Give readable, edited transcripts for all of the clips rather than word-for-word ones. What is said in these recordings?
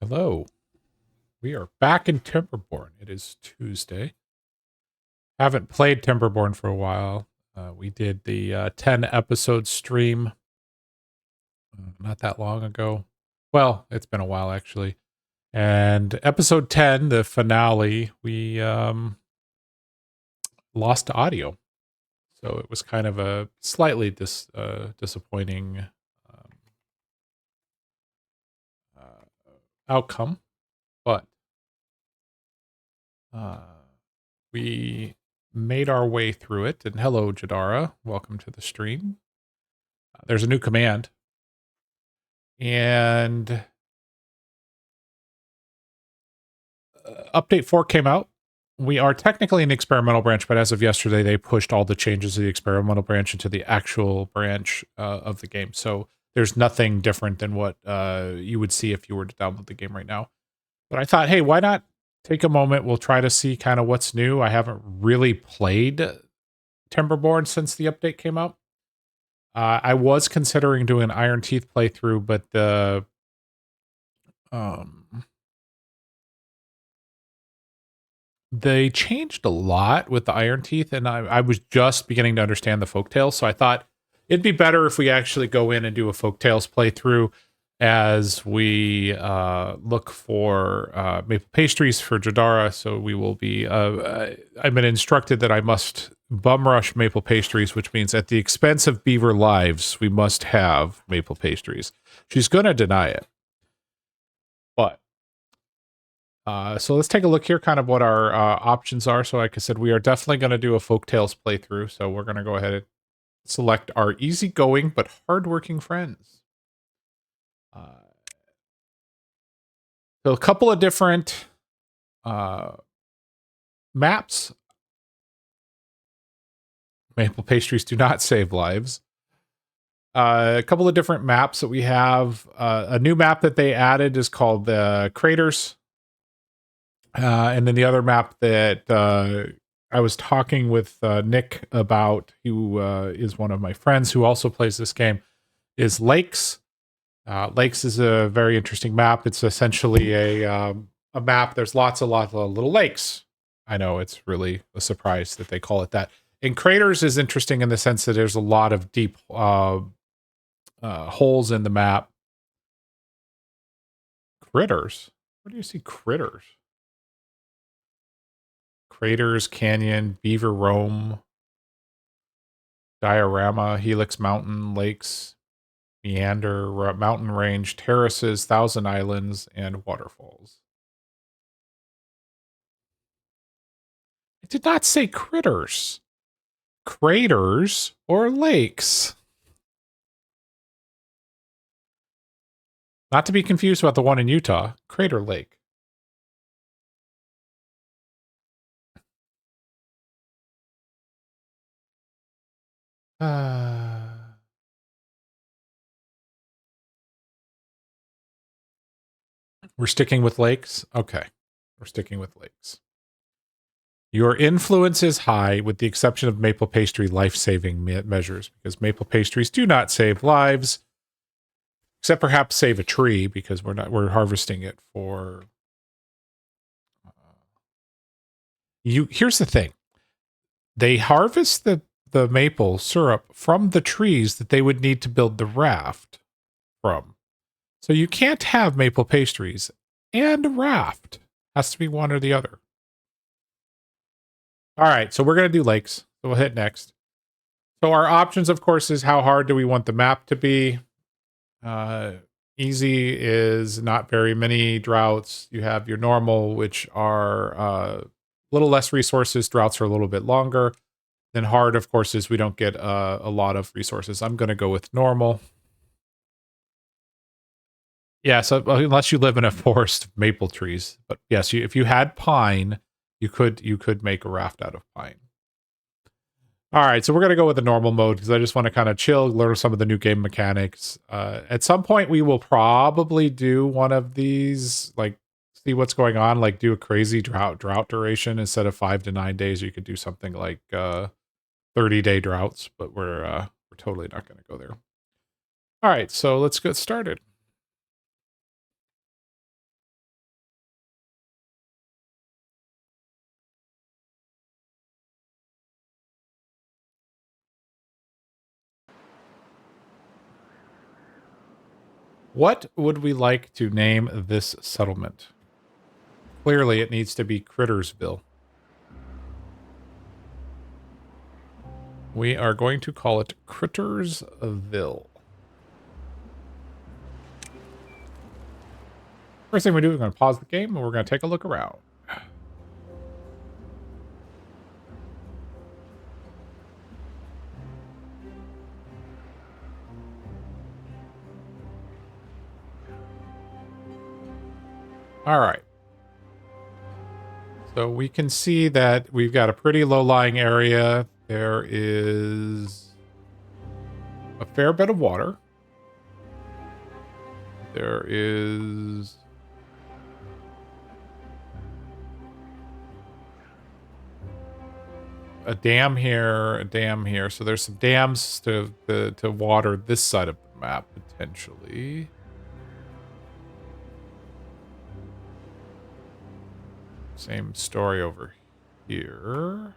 Hello. We are back in Timberborn. It is Tuesday. Haven't played Timberborn for a while. We did the 10 episode stream not that long ago. Well, it's been a while actually. And episode 10, the finale, we lost audio. So it was kind of a slightly disappointing um, outcome. But uh, we made our way through it. And hello, Jadara. Welcome to the stream. There's a new command, and update 4 came out. We are technically an experimental branch, but as of yesterday, they pushed all the changes of the experimental branch into the actual branch of the game. So there's nothing different than what you would see if you were to download the game right now. But I thought, hey, why not take a moment? We'll try to see kind of what's new. I haven't really played Timberborn since the update came out. I was considering doing an Iron Teeth playthrough, but um, they changed a lot with the Iron Teeth, and I was just beginning to understand the Folktales, so I thought it'd be better if we actually go in and do a Folktales playthrough as we look for maple pastries for Jadara. So we will be. I've been instructed that I must bum rush maple pastries, which means at the expense of beaver lives, we must have maple pastries. She's going to deny it, but so let's take a look here, kind of what our options are. So like I said, we are definitely going to do a Folktales playthrough. So we're going to go ahead and select our easygoing but hardworking friends. So a couple of different maps. Maple pastries do not save lives. A couple of different maps that we have. A new map that they added is called the Craters. And then the other map that I was talking with Nick about, who is one of my friends who also plays this game, is Lakes. Lakes is a very interesting map. It's essentially a map. There's lots of little lakes. I know it's really a surprise that they call it that. And Craters is interesting in the sense that there's a lot of deep holes in the map. Critters? Where do you see critters? Craters, Canyon, Beaver Rome, Diorama, Helix Mountain, Lakes, Meander, Mountain Range, Terraces, Thousand Islands, and Waterfalls. It did not say critters, craters, or lakes. Not to be confused about the one in Utah, Crater Lake. Uh, we're sticking with lakes? Okay. We're sticking with lakes. Your influence is high, with the exception of maple pastry life-saving measures, because maple pastries do not save lives, except perhaps save a tree, because we're harvesting it for. Here's the thing: they harvest the maple syrup from the trees that they would need to build the raft from. So you can't have maple pastries and a raft. Has to be one or the other. All right, so we're going to do lakes. So we'll hit next. So our options, of course, is how hard do we want the map to be? Uh, Easy is not very many droughts. You have your normal, which are a little less resources. Droughts are a little bit longer. Then hard, of course, is we don't get a lot of resources. I'm going to go with normal. Yeah, so unless you live in a forest of maple trees, but yes, if you had pine, you could make a raft out of pine. All right, so we're gonna go with the normal mode because I just want to kind of chill, learn some of the new game mechanics. At some point, we will probably do one of these, like see what's going on, like do a crazy drought duration instead of 5 to 9 days. You could do something like 30-day droughts, but we're totally not going to go there. All right, so let's get started. What would we like to name this settlement? Clearly, it needs to be Crittersville. We are going to call it Crittersville. First thing we do, we're going to pause the game and we're going to take a look around. All right. So we can see that we've got a pretty low-lying area. There is a fair bit of water. There is a dam here, a dam here. So there's some dams to water this side of the map, potentially. Same story over here.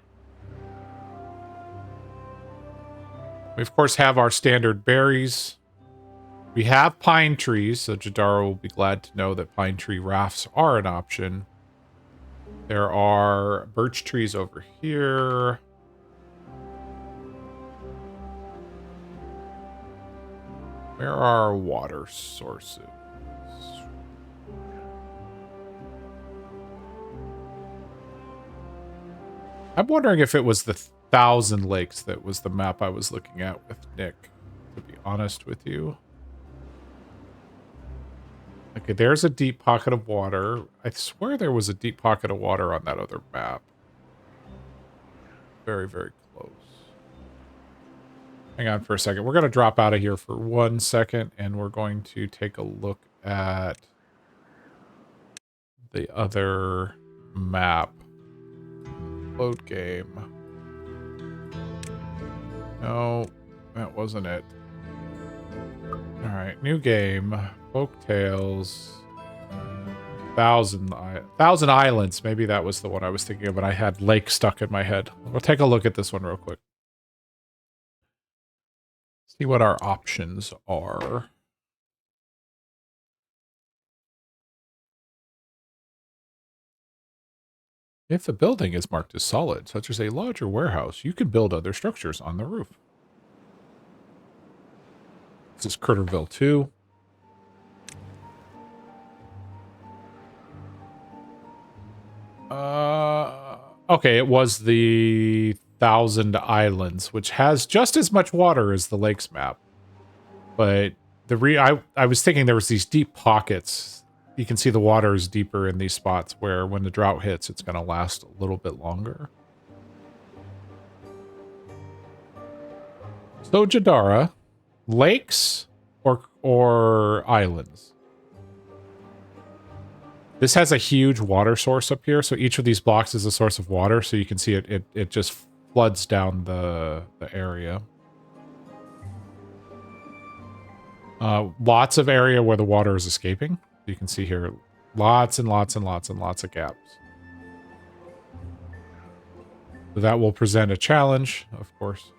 We, of course, have our standard berries. We have pine trees, so Jadara will be glad to know that pine tree rafts are an option. There are birch trees over here. Where are our water sources? I'm wondering if it was the Thousand Lakes that was the map I was looking at with Nick, to be honest with you. Okay, there's a deep pocket of water. I swear there was a deep pocket of water on that other map. Very, very close. Hang on for a second. We're going to drop out of here for 1 second, and we're going to take a look at the other map. Load game. No, that wasn't it. All right, new game. Folktails. Thousand Islands. Maybe that was the one I was thinking of, but I had lake stuck in my head. We'll take a look at this one real quick. See what our options are. If a building is marked as solid, such as a lodge or warehouse, you can build other structures on the roof. This is Critterville 2. Okay, it was the Thousand Islands, which has just as much water as the lakes map. But I was thinking there was these deep pockets. You can see the water is deeper in these spots where when the drought hits, it's going to last a little bit longer. So Jadara, lakes or islands? This has a huge water source up here, so each of these blocks is a source of water, so you can see it just floods down the area. Lots of area where the water is escaping. You can see here lots and lots and lots and lots of gaps. So that will present a challenge, of course.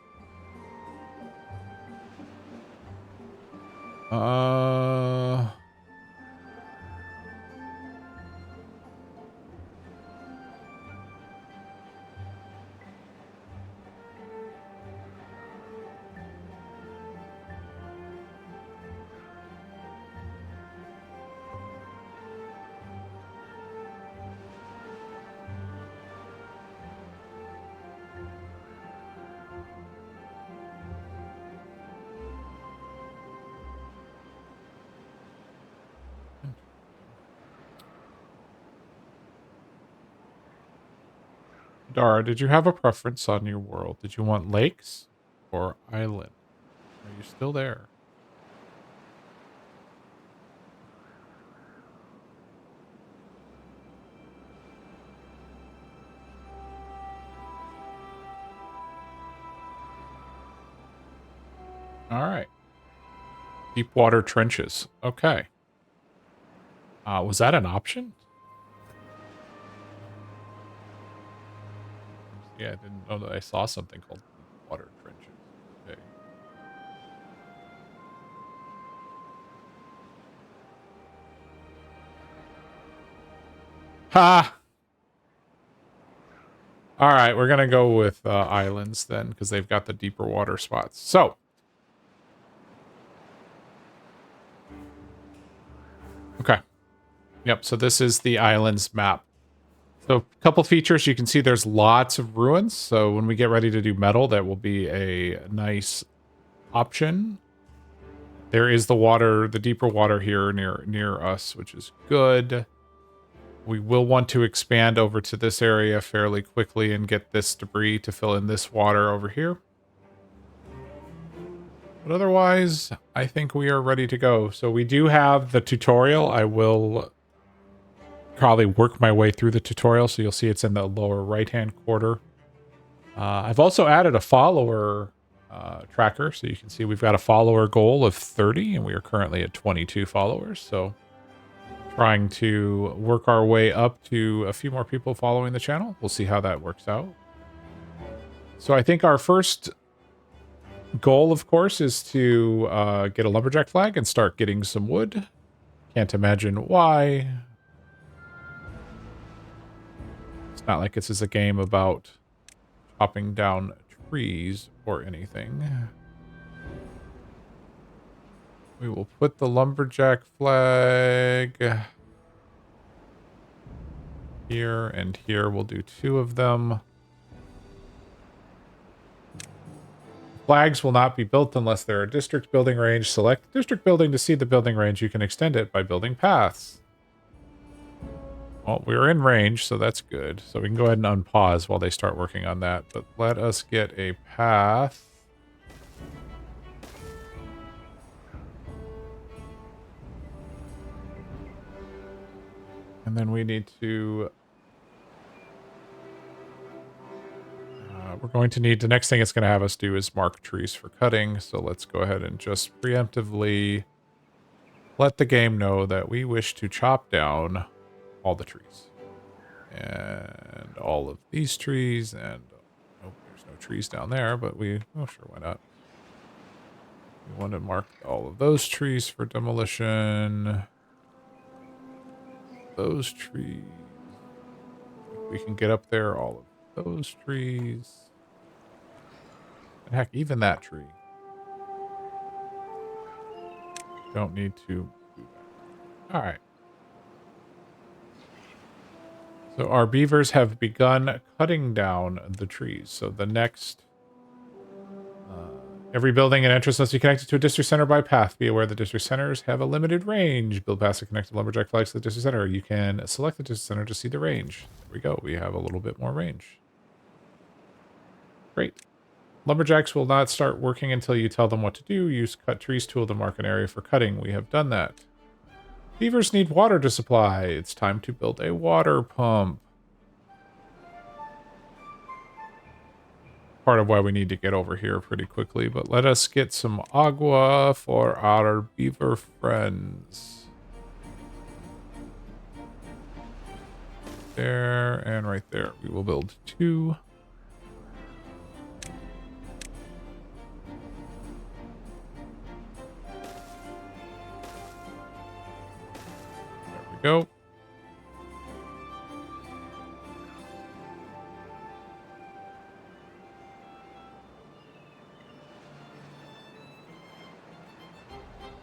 Dara, did you have a preference on your world? Did you want lakes or island? Are you still there? All right. Deep water trenches. Okay. Was that an option? Yeah, I didn't know that I saw something called deep water trenches. Okay. Ha! All right, we're going to go with islands then, because they've got the deeper water spots. So. Okay. Yep, so this is the islands map. So a couple features, you can see there's lots of ruins. So when we get ready to do metal, that will be a nice option. There is the water, the deeper water here near us, which is good. We will want to expand over to this area fairly quickly and get this debris to fill in this water over here. But otherwise, I think we are ready to go. So we do have the tutorial. I will probably work my way through the tutorial, so you'll see it's in the lower right-hand quarter. I've also added a follower tracker, so you can see we've got a follower goal of 30, and we are currently at 22 followers. So trying to work our way up to a few more people following the channel. We'll see how that works out. So I think our first goal, of course, is to get a lumberjack flag and start getting some wood. Can't imagine why. It's not like this is a game about chopping down trees or anything. We will put the lumberjack flag here and here. We'll do 2 of them. Flags will not be built unless there are district building range. Select district building to see the building range. You can extend it by building paths. Well, we're in range, so that's good. So we can go ahead and unpause while they start working on that. But let us get a path. And then we need to... we're going to need... The next thing it's going to have us do is mark trees for cutting. So let's go ahead and just preemptively let the game know that we wish to chop down all the trees. And all of these trees, and oh, there's no trees down there, but oh sure, why not? We want to mark all of those trees for demolition. Those trees. We can get up there, all of those trees. And heck, even that tree. Don't need to do that. All right. So our beavers have begun cutting down the trees. So the next... every building and entrance must be connected to a district center by path. Be aware the district centers have a limited range. Build past the connected lumberjack flags to the district center. You can select the district center to see the range. There we go. We have a little bit more range. Great. Lumberjacks will not start working until you tell them what to do. Use cut trees tool to mark an area for cutting. We have done that. Beavers need water to supply. It's time to build a water pump. Part of why we need to get over here pretty quickly, but let us get some agua for our beaver friends. There and right there. We will build 2. There we go.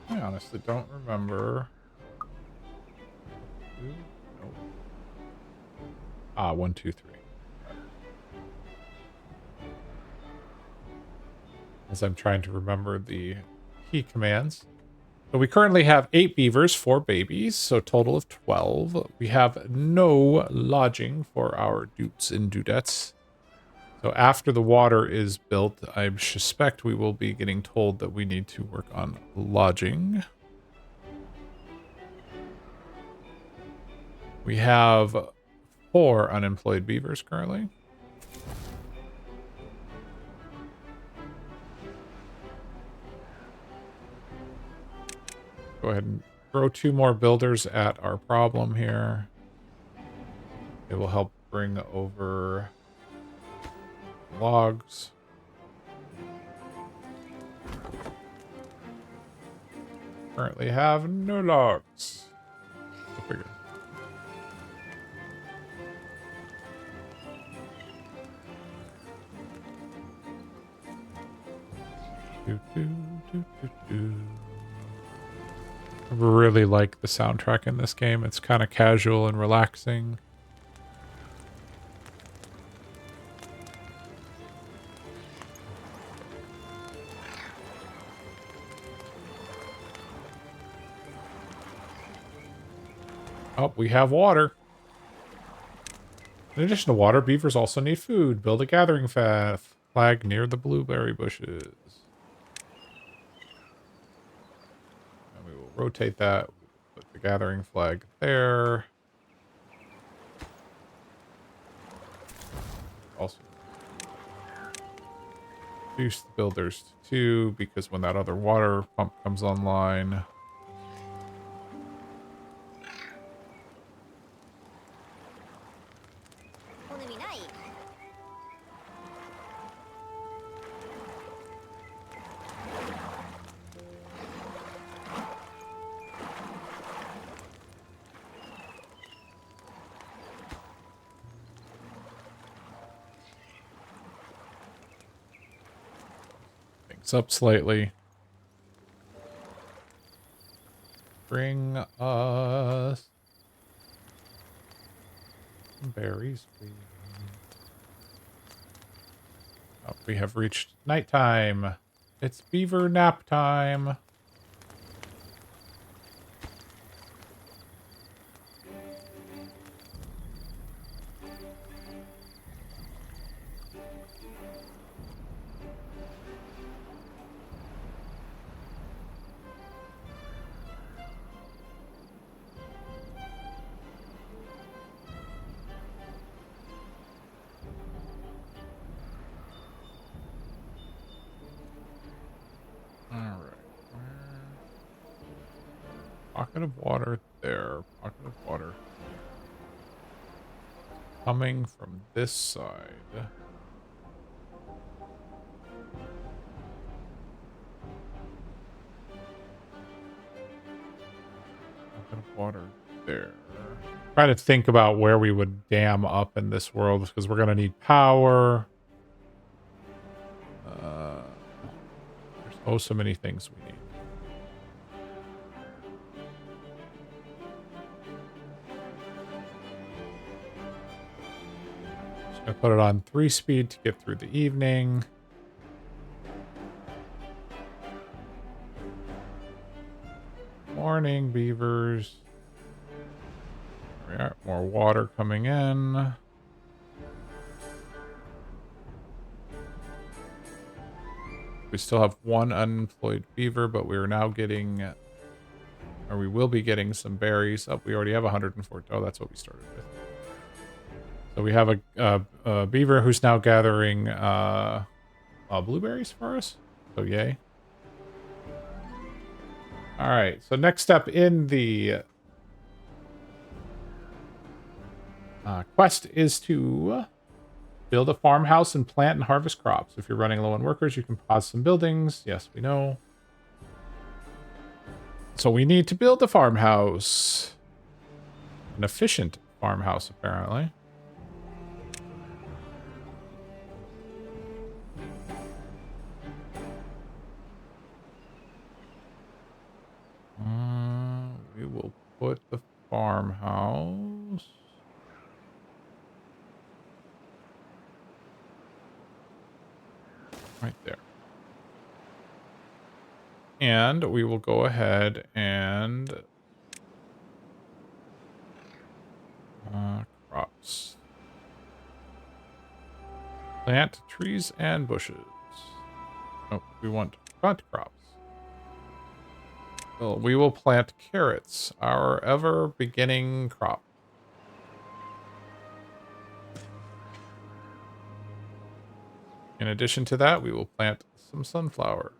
I honestly don't remember. Nope. 1, 2, 3. As I'm trying to remember the key commands. So we currently have 8 beavers, 4 babies, so a total of 12. We have no lodging for our dutes and dudettes. So after the water is built, I suspect we will be getting told that we need to work on lodging. We have 4 unemployed beavers currently. Go ahead and throw 2 more builders at our problem here. It will help bring over logs. Currently have no logs. Go figure. Do, do, do, do, do. I really like the soundtrack in this game. It's kind of casual and relaxing. Oh, we have water. In addition to water, beavers also need food. Build a gathering flag near the blueberry bushes. And we will rotate that. Put the gathering flag there. Also reduce the builders to 2 because when that other water pump comes online, things up slightly. Bring us some berries, please. Oh, we have reached nighttime. It's beaver nap time. Pocket of water there. Pocket of water. Coming from this side. Pocket of water there. Try to think about where we would dam up in this world because we're going to need power. There's oh so many things we need. I put it on 3 speed to get through the evening. Morning, beavers. There we are. More water coming in. We still have 1 unemployed beaver, but we are now getting, or we will be getting some berries. Oh, we already have 104. Oh, that's what we started with. So we have a beaver who's now gathering blueberries for us. So yay. All right. So next step in the quest is to build a farmhouse and plant and harvest crops. If you're running low on workers, you can pause some buildings. Yes, we know. So we need to build a farmhouse. An efficient farmhouse, apparently. We will put the farmhouse right there. And we will go ahead and crops. Plant trees and bushes. Oh, we want front crops. Well, we will plant carrots, our ever-beginning crop. In addition to that, we will plant some sunflowers.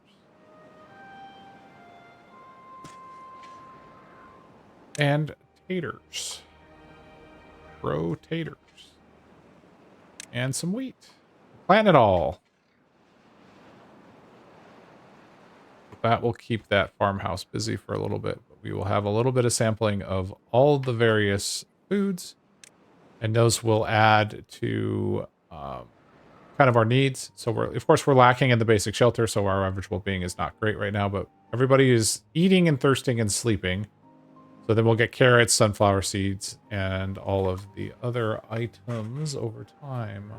And taters. Grow taters. And some wheat. Plant it all. That will keep that farmhouse busy for a little bit. But we will have a little bit of sampling of all the various foods. And those will add to kind kind of our needs. So of course we're lacking in the basic shelter, so our average well-being is not great right now, but everybody is eating and thirsting and sleeping. So then we'll get carrots, sunflower seeds, and all of the other items over time.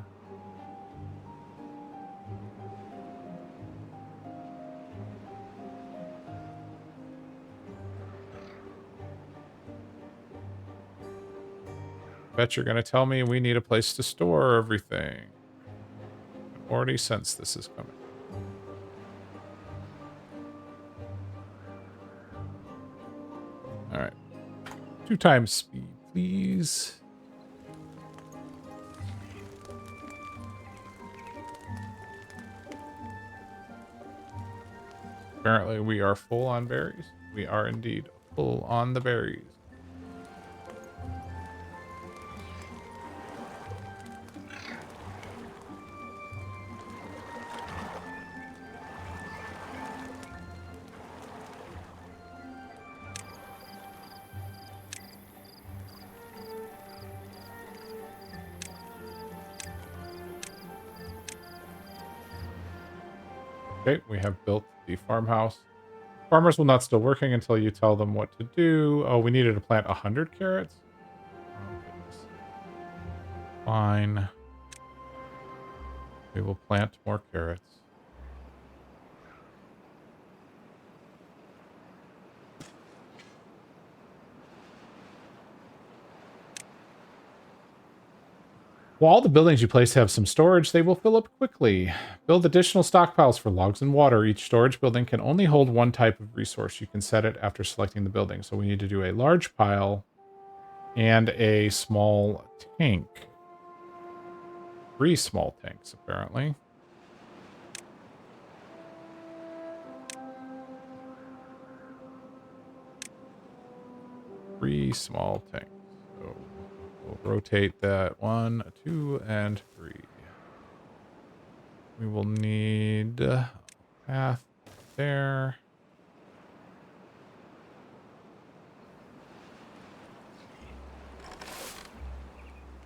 Bet you're going to tell me we need a place to store everything. I already sense this is coming. All right. 2 times speed, please. Apparently we are full on berries. We are indeed full on the berries. Okay, we have built the farmhouse. Farmers will not still working until you tell them what to do. Oh, we needed to plant 100 carrots? Oh, goodness. Fine. We will plant more carrots. While all the buildings you place have some storage, they will fill up quickly. Build additional stockpiles for logs and water. Each storage building can only hold one type of resource. You can set it after selecting the building. So we need to do a large pile and a small tank. 3 small tanks, apparently. Three small tanks. So we'll rotate that 1, 2, and 3. We will need a path there.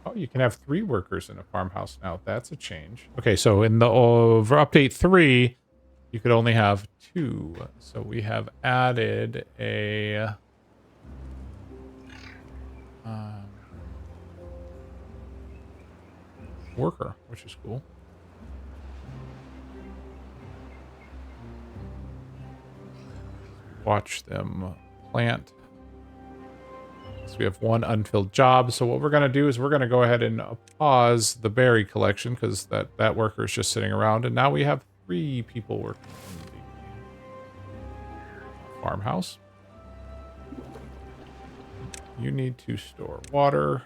Oh, you can have 3 workers in a farmhouse now. That's a change. Okay, so in the over update 3, you could only have 2. So we have added a worker, which is cool. Watch them plant. So we have 1 unfilled job. So what we're going to do is we're going to go ahead and pause the berry collection because that worker is just sitting around. And now we have 3 people working in the farmhouse. You need to store water.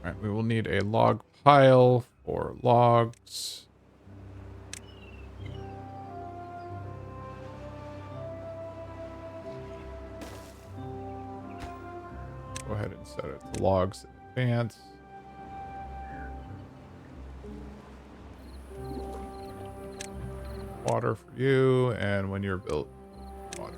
All right, we will need a log pile for logs. Go ahead and set it to logs in advance. Water for you, and when you're built, water.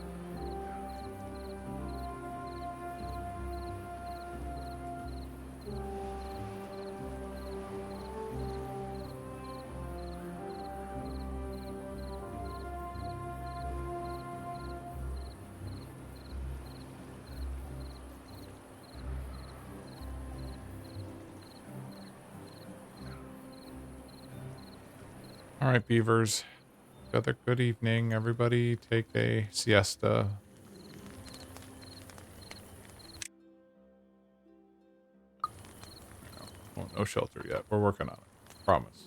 All right, beavers. Another good evening. Everybody take a siesta. No shelter yet. We're working on it. Promise.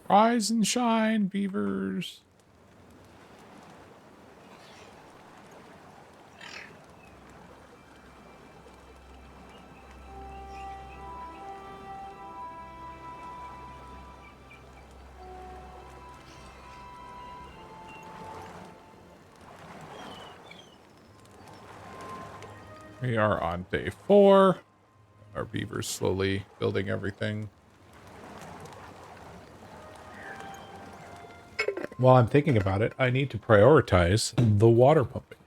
Rise and shine, beavers. We are on day 4. our beavers slowly building everything. While I'm thinking about it, I need to prioritize the water pumping.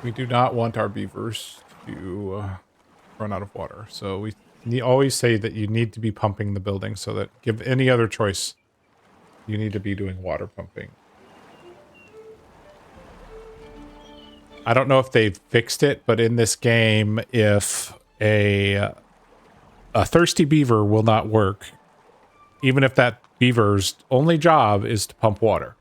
We do not want our beavers to run out of water. So we always say that you need to be pumping the building, so that give any other choice, you need to be doing water pumping. I don't know if they've fixed it, but in this game, if a thirsty beaver will not work, even if that beaver's only job is to pump water.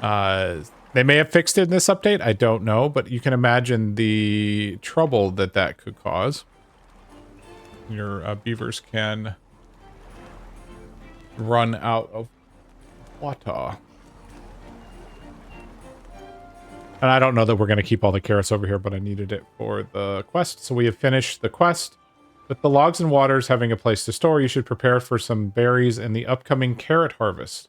They may have fixed it in this update. I don't know, but you can imagine the trouble that could cause. Your beavers can run out of water. And I don't know that we're going to keep all the carrots over here, but I needed it for the quest. So we have finished the quest. With the logs and waters having a place to store, you should prepare for some berries in the upcoming carrot harvest.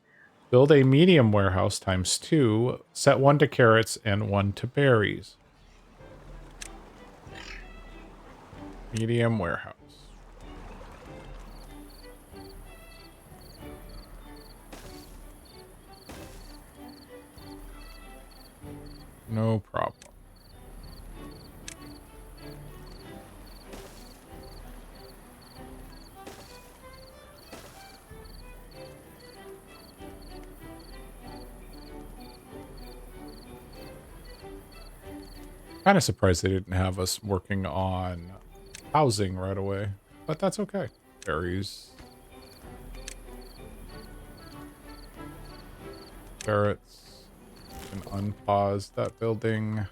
Build a medium warehouse ×2. Set 1 to carrots and 1 to berries. Medium warehouse. No problem. Kind of surprised they didn't have us working on housing right away, but that's okay. Berries. Carrots. Can unpause that building.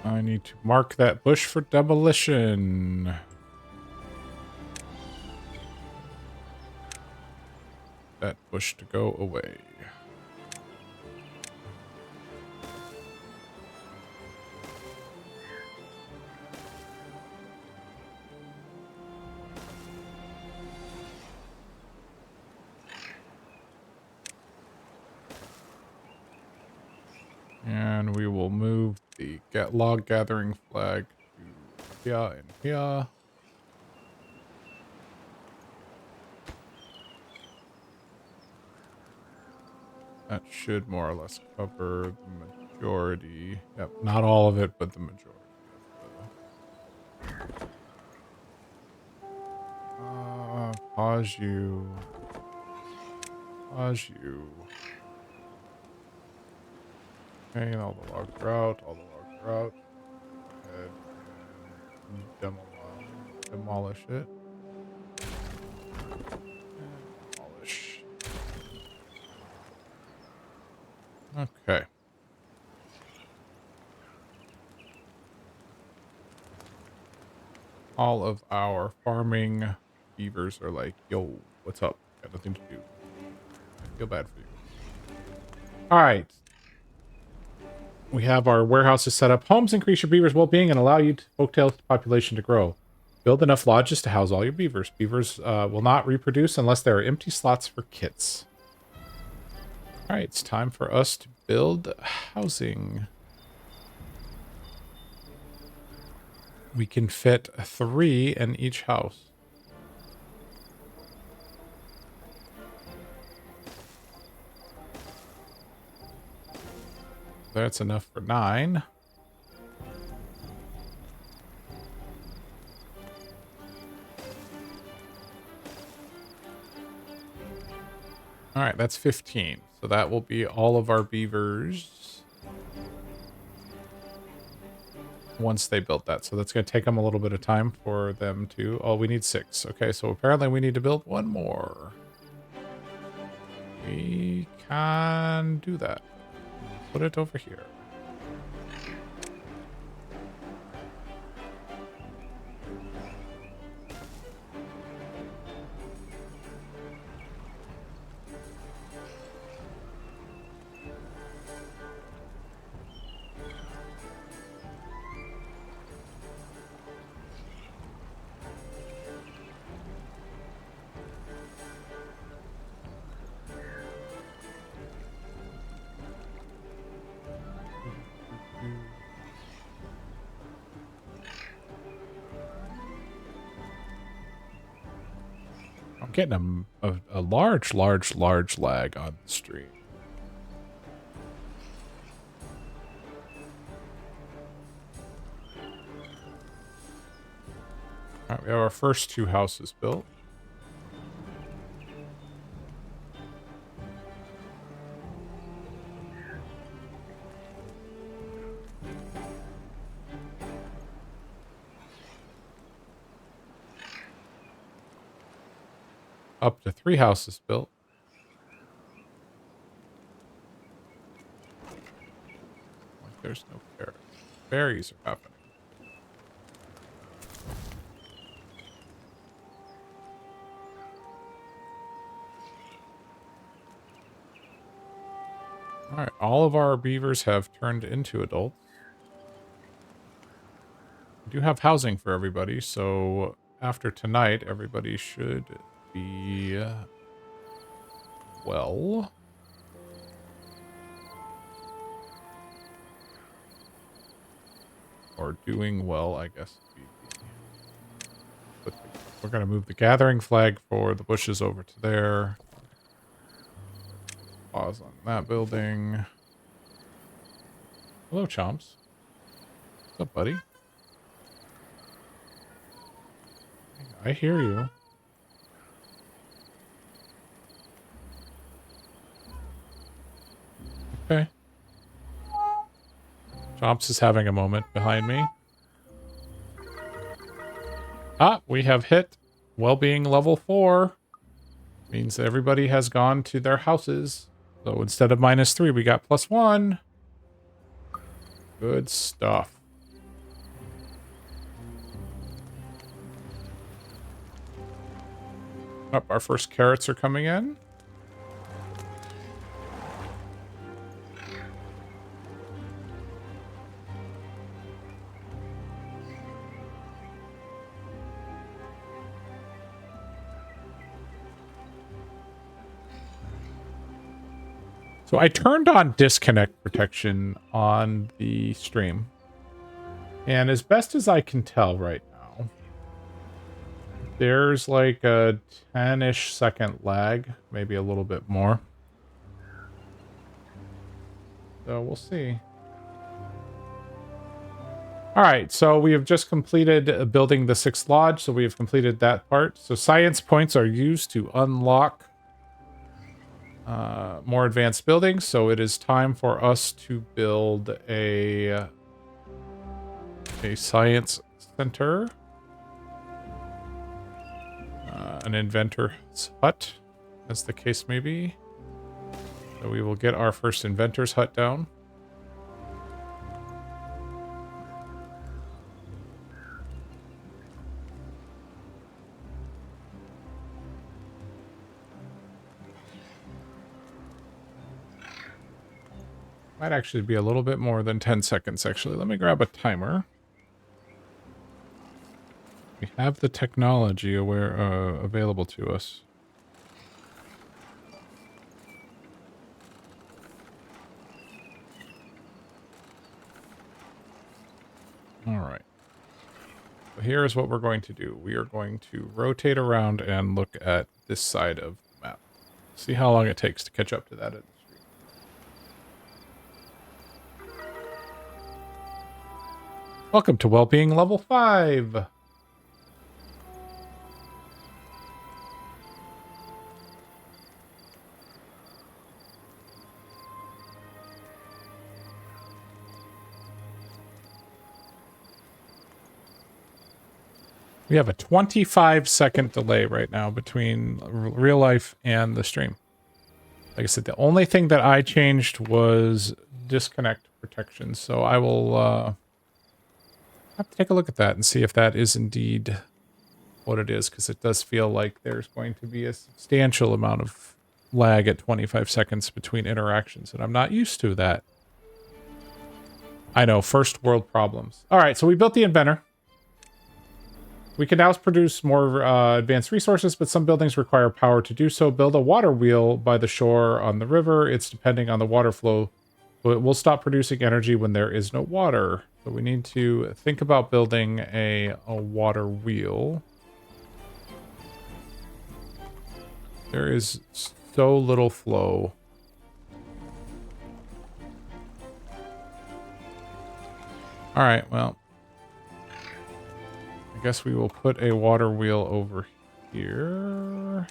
I need to mark that bush for demolition. That bush to go away. And we will move the log gathering flag to here and here. That should more or less cover the majority. Yep, not all of it, but the majority. Pause you. Pause you. Okay, all the logs are out. All the logs are out. Go ahead and demolish it. Demolish. Okay. All of our farming beavers are like, yo, what's up? Got nothing to do. I feel bad for you. All right. We have our warehouses set up. Homes increase your beavers' well-being and allow you to Folktails population to grow. Build enough lodges to house all your beavers. Beavers will not reproduce unless there are empty slots for kits. All right, it's time for us to build housing. We can fit 3 in each house. That's enough for 9. All right, that's 15. So that will be all of our beavers once they build that. So that's going to take them a little bit of time for them to... Oh, we need 6. Okay, so apparently we need to build 1 more. We can do that. Put it over here. Getting a large lag on the stream. All right, we have our first 2 houses built. Up to 3 houses built. Like there's no carrots. Berries are happening. All right, all of our beavers have turned into adults. We do have housing for everybody, so after tonight, everybody should be well. Or doing well, I guess. But we're going to move the gathering flag for the bushes over to there. Pause on that building. Hello, Chomps. What's up, buddy? I hear you. Okay. Chomps is having a moment behind me. Ah, we have hit well-being level 4. Means that everybody has gone to their houses. So instead of -3, we got +1. Good stuff. Up, our first carrots are coming in. So I turned on disconnect protection on the stream. And as best as I can tell right now, there's like a 10-ish second lag, maybe a little bit more. So we'll see. All right, so we have just completed building the 6th lodge, so we have completed that part. So science points are used to unlock more advanced buildings, so it is time for us to build a science center, an inventor's hut, as the case may be. So we will get our first inventor's hut down. Might actually be a little bit more than 10 seconds, actually. Let me grab a timer. We have the technology available to us. All right. So here's what we're going to do. We are going to rotate around and look at this side of the map. See how long it takes to catch up to that. Welcome to Wellbeing Level 5. We have a 25-second delay right now between real life and the stream. Like I said, the only thing that I changed was disconnect protection. So I will have to take a look at that and see if that is indeed what it is, because it does feel like there's going to be a substantial amount of lag at 25 seconds between interactions, and I'm not used to that. I know, first world problems. All right, so we built the inventor. We can now produce more advanced resources, but some buildings require power to do so. Build a water wheel by the shore on the river. It's depending on the water flow, but it will stop producing energy when there is no water. So we need to think about building a water wheel. There is so little flow. All right, well, I guess we will put a water wheel over here.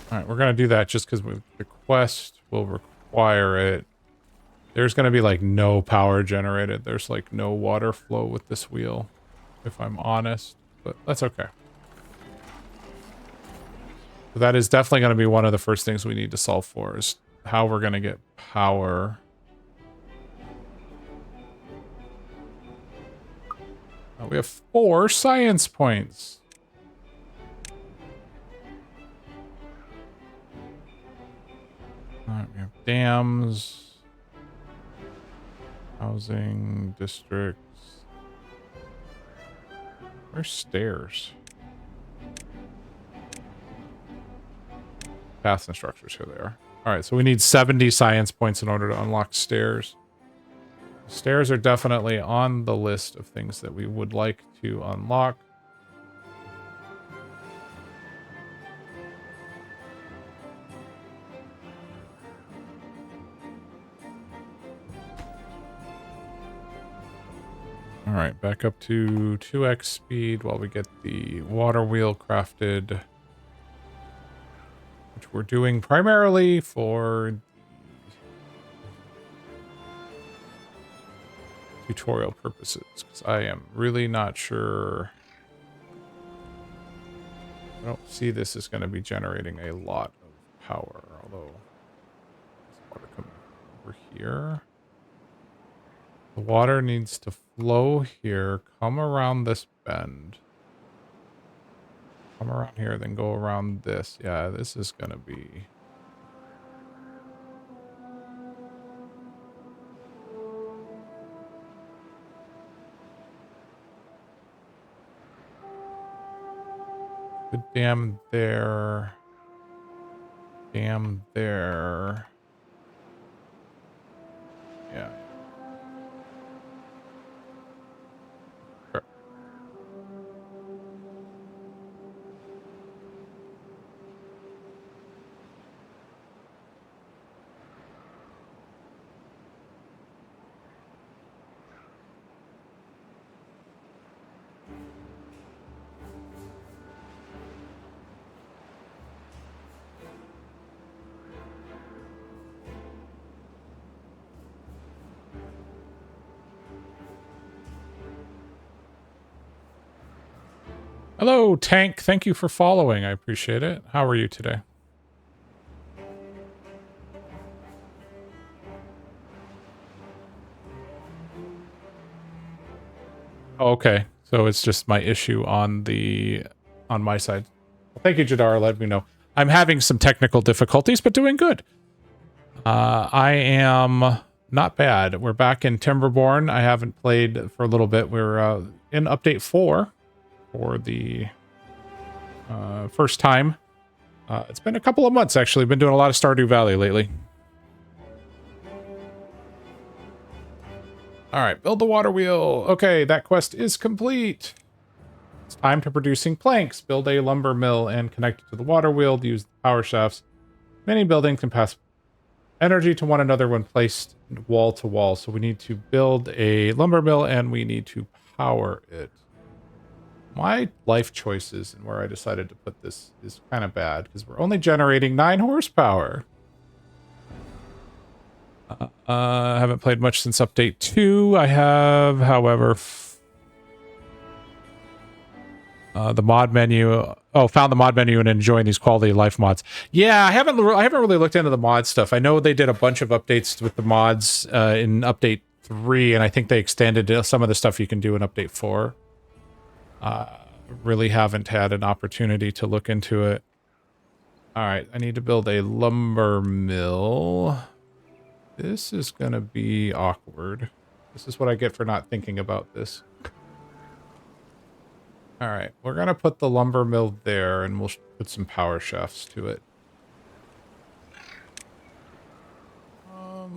All right, we're going to do that just because the quest will require it. There's going to be like no power generated. There's like no water flow with this wheel, if I'm honest, but that's okay. So that is definitely going to be one of the first things we need to solve for is how we're going to get power. We have 4 science points. All right, we have dams, housing districts. Where's stairs? Paths and structures, here they are. All right, so we need 70 science points in order to unlock stairs. Stairs are definitely on the list of things that we would like to unlock. All right, back up to 2x speed while we get the water wheel crafted, which we're doing primarily for tutorial purposes, because I am really not sure. I don't see this is going to be generating a lot of power, although there's water coming over here. The water needs to flow here, come around this bend. Come around here, then go around this. Yeah, this is going to be... Good dam there. Dam there. Yeah. Sure. Hello, Tank. Thank you for following. I appreciate it. How are you today? Oh, okay. So it's just my issue on my side. Well, thank you, Jadar. Let me know. I'm having some technical difficulties, but doing good. I am not bad. We're back in Timberborn. I haven't played for a little bit. We're in update 4 for the first time. It's been a couple of months, actually. Been doing a lot of Stardew Valley lately. All right, build the water wheel. Okay, that quest is complete. It's time to producing planks. Build a lumber mill and connect it to the water wheel to use the power shafts. Many buildings can pass energy to one another when placed wall to wall. So we need to build a lumber mill and we need to power it. My life choices and where I decided to put this is kind of bad because we're only generating 9 horsepower. I haven't played much since update 2. I have, however, the mod menu. Oh, found the mod menu and enjoying these quality of life mods. Yeah, I haven't really looked into the mod stuff. I know they did a bunch of updates with the mods in update 3, and I think they extended some of the stuff you can do in update 4. Really haven't had an opportunity to look into it. All right, I need to build a lumber mill. This is gonna be awkward. This is what I get for not thinking about this. All right, we're gonna put the lumber mill there and we'll put some power shafts to it.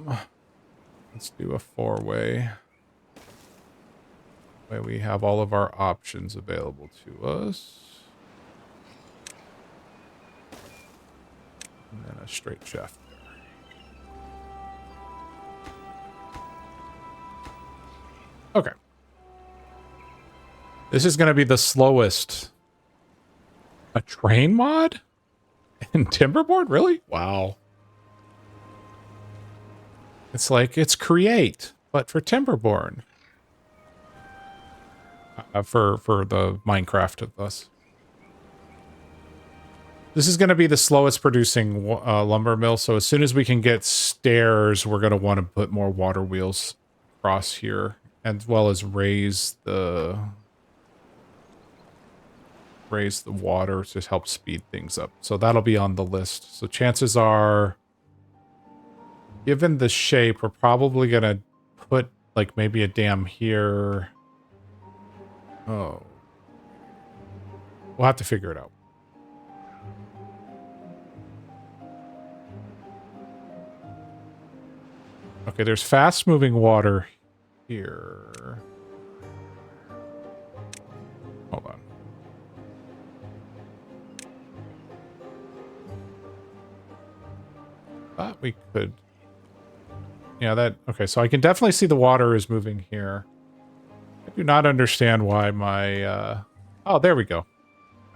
Let's do a 4-way. Way we have all of our options available to us. And then a straight shaft there. Okay. This is going to be the slowest. A train mod? In Timberborn? Really? Wow. It's like, it's Create, but for Timberborn. For the Minecraft of us. This is going to be the slowest producing lumber mill, so as soon as we can get stairs, we're going to want to put more water wheels across here, as well as raise the water to help speed things up. So that'll be on the list. So chances are, given the shape, we're probably going to put like maybe a dam here. Oh. We'll have to figure it out. Okay, there's fast-moving water here. Hold on. Thought we could... Yeah, that... Okay, so I can definitely see the water is moving here. I do not understand why my... Oh, there we go.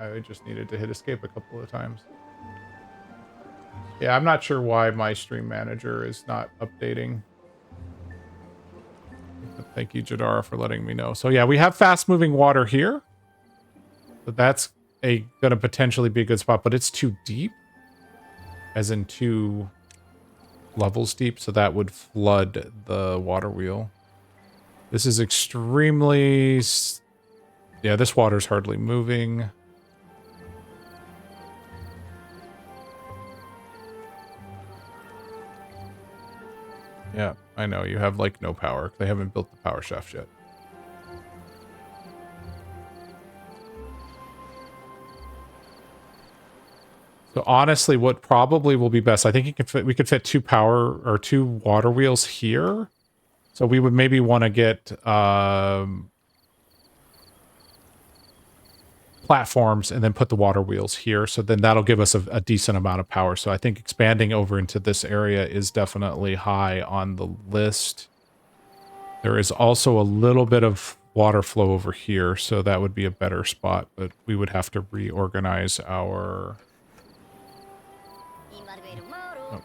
I just needed to hit escape a couple of times. Yeah, I'm not sure why my stream manager is not updating. Thank you, Jadara, for letting me know. So yeah, we have fast-moving water here. So that's going to potentially be a good spot, but it's too deep. As in 2 levels deep, so that would flood the water wheel. This is extremely... Yeah, this water's hardly moving. Yeah, I know. You have, like, no power. They haven't built the power shaft yet. So, honestly, what probably will be best... I think we could fit 2 power... or 2 water wheels here. So, we would maybe want to get... platforms and then put the water wheels here. So then that'll give us a decent amount of power. So I think expanding over into this area is definitely high on the list. There is also a little bit of water flow over here, so that would be a better spot, but we would have to reorganize our... Oh.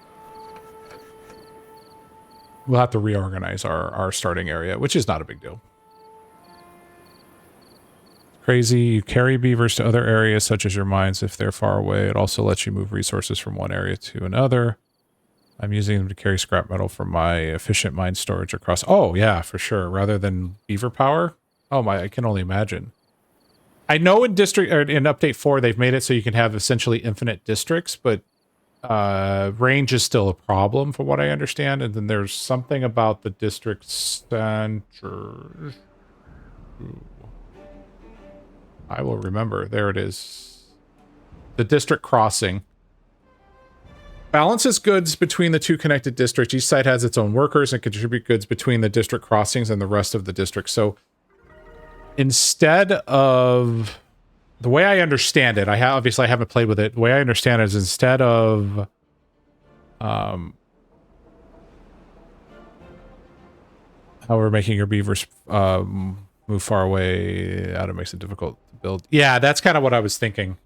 We'll have to reorganize our starting area, which is not a big deal. Crazy. You carry beavers to other areas such as your mines if they're far away. It also lets you move resources from one area to another. I'm using them to carry scrap metal from my efficient mine storage across. Oh, yeah, for sure. Rather than beaver power. Oh my, I can only imagine. I know in update 4, they've made it so you can have essentially infinite districts, but range is still a problem from what I understand. And then there's something about the district center. I will remember. There it is. The district crossing. Balances goods between the 2 connected districts. Each site has its own workers and contribute goods between the district crossings and the rest of the district. So instead of... The way I understand it, obviously I haven't played with it. The way I understand it is instead of... how we're making your beavers move far away, out, it makes it difficult to build. Yeah, that's kind of what I was thinking.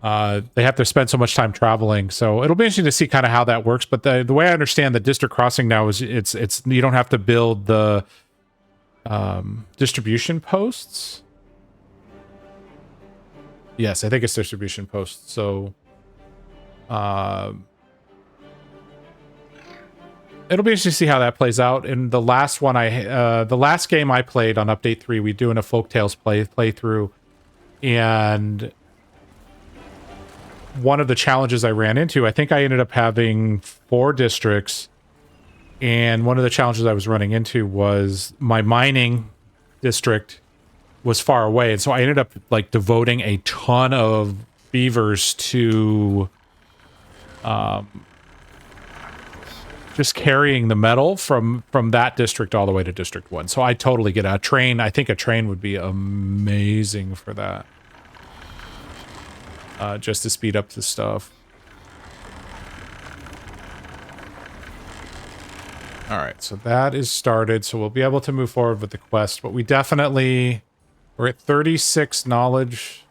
They have to spend so much time traveling, so it'll be interesting to see kind of how that works. But the way I understand the district crossing now is it's you don't have to build the distribution posts. Yes, I think it's distribution posts. So it'll be interesting to see how that plays out. In the last one, the last game I played on update 3, we doing a Folktails playthrough, and one of the challenges I ran into, I think I ended up having 4 districts, and one of the challenges I was running into was my mining district was far away, and so I ended up like devoting a ton of beavers to just carrying the metal from that district all the way to District 1. So I totally get a train. I think a train would be amazing for that. Just to speed up the stuff. All right, so that is started. So we'll be able to move forward with the quest, but we definitely... We're at 36 knowledge.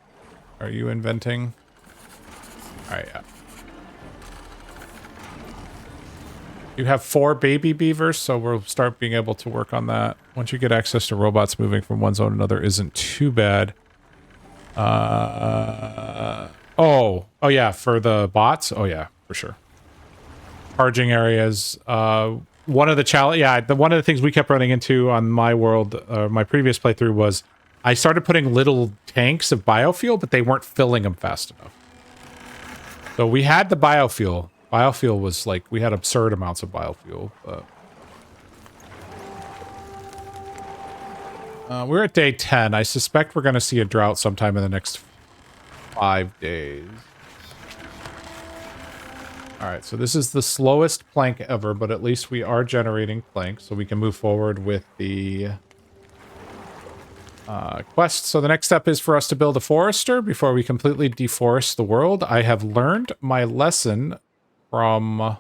Are you inventing? All right, yeah. You have 4 baby beavers, so we'll start being able to work on that. Once you get access to robots, moving from one zone to another isn't too bad. Oh yeah, for the bots? Oh yeah, for sure. Charging areas. One of the one of the things we kept running into on my world, my previous playthrough was I started putting little tanks of biofuel, but they weren't filling them fast enough. So we had the biofuel. Biofuel was like, we had absurd amounts of biofuel, but... we're at day 10. I suspect we're going to see a drought sometime in the next 5 days. Alright, so this is the slowest plank ever, but at least we are generating plank, so we can move forward with the quest. So the next step is for us to build a forester before we completely deforest the world. I have learned my lesson from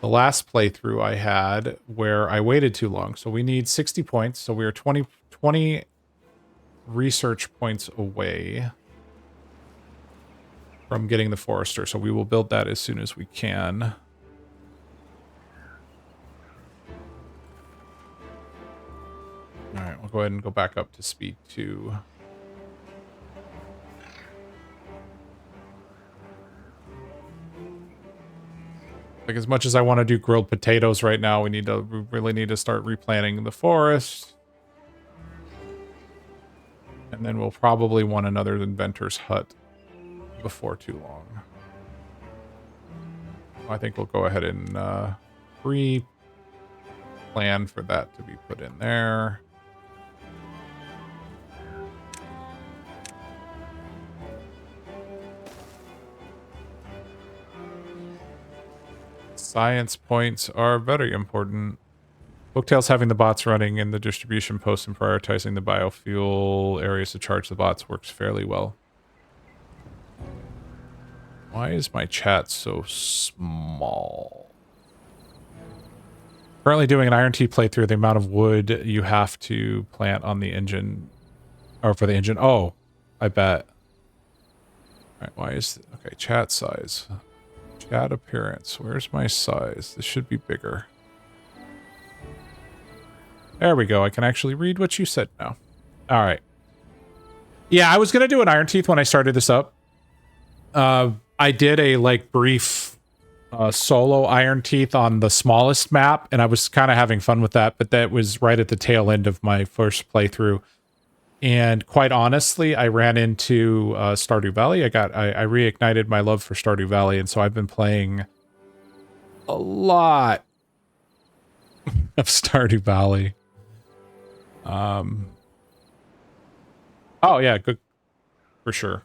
the last playthrough I had where I waited too long. So we need 60 points. So we are 20 research points away from getting the forester. So we will build that as soon as we can. All right, we'll go ahead and go back up to speed 2. Like, as much as I want to do grilled potatoes right now, we really need to start replanting the forest. And then we'll probably want another inventor's hut before too long. I think we'll go ahead and pre-plan for that to be put in there. Science points are very important. Folktails having the bots running in the distribution posts and prioritizing the biofuel areas to charge the bots works fairly well. Why is my chat so small? Currently doing an Iron Tea playthrough. The amount of wood you have to plant on the engine, or for the engine. Oh, I bet. All right, why is okay? Chat size. Chat appearance. Where's my size? This should be bigger. There we go. I can actually read what you said now. All right. Yeah, I was going to do an Iron Teeth when I started this up. I did a brief solo Iron Teeth on the smallest map, and I was kind of having fun with that, but that was right at the tail end of my first playthrough. And quite honestly, I ran into Stardew Valley. I reignited my love for Stardew Valley, and so I've been playing a lot of Stardew Valley. Oh yeah, good for sure.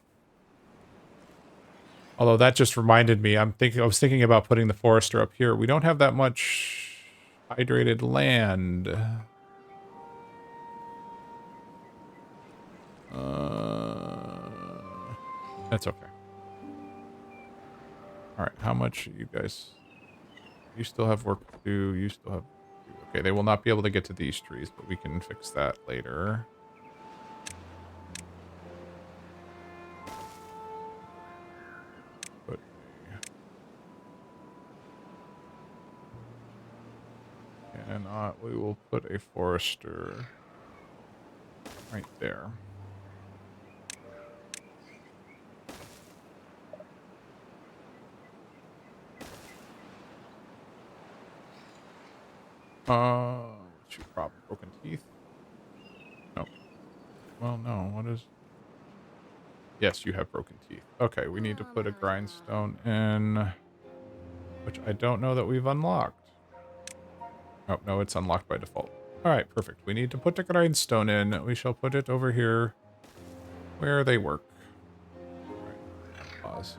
Although that just reminded me, I was thinking about putting the forester up here. We don't have that much hydrated land. That's okay. All right, how much you guys? You still have work to do. You still have. Okay, they will not be able to get to these trees, but we can fix that later. But cannot. We will put a forester right there. Shoot, problem. Broken teeth? No. Well, no. What is... Yes, you have broken teeth. Okay, we need to put a grindstone in, which I don't know that we've unlocked. Oh, no, it's unlocked by default. All right, perfect. We need to put the grindstone in. We shall put it over here where they work. All right, pause.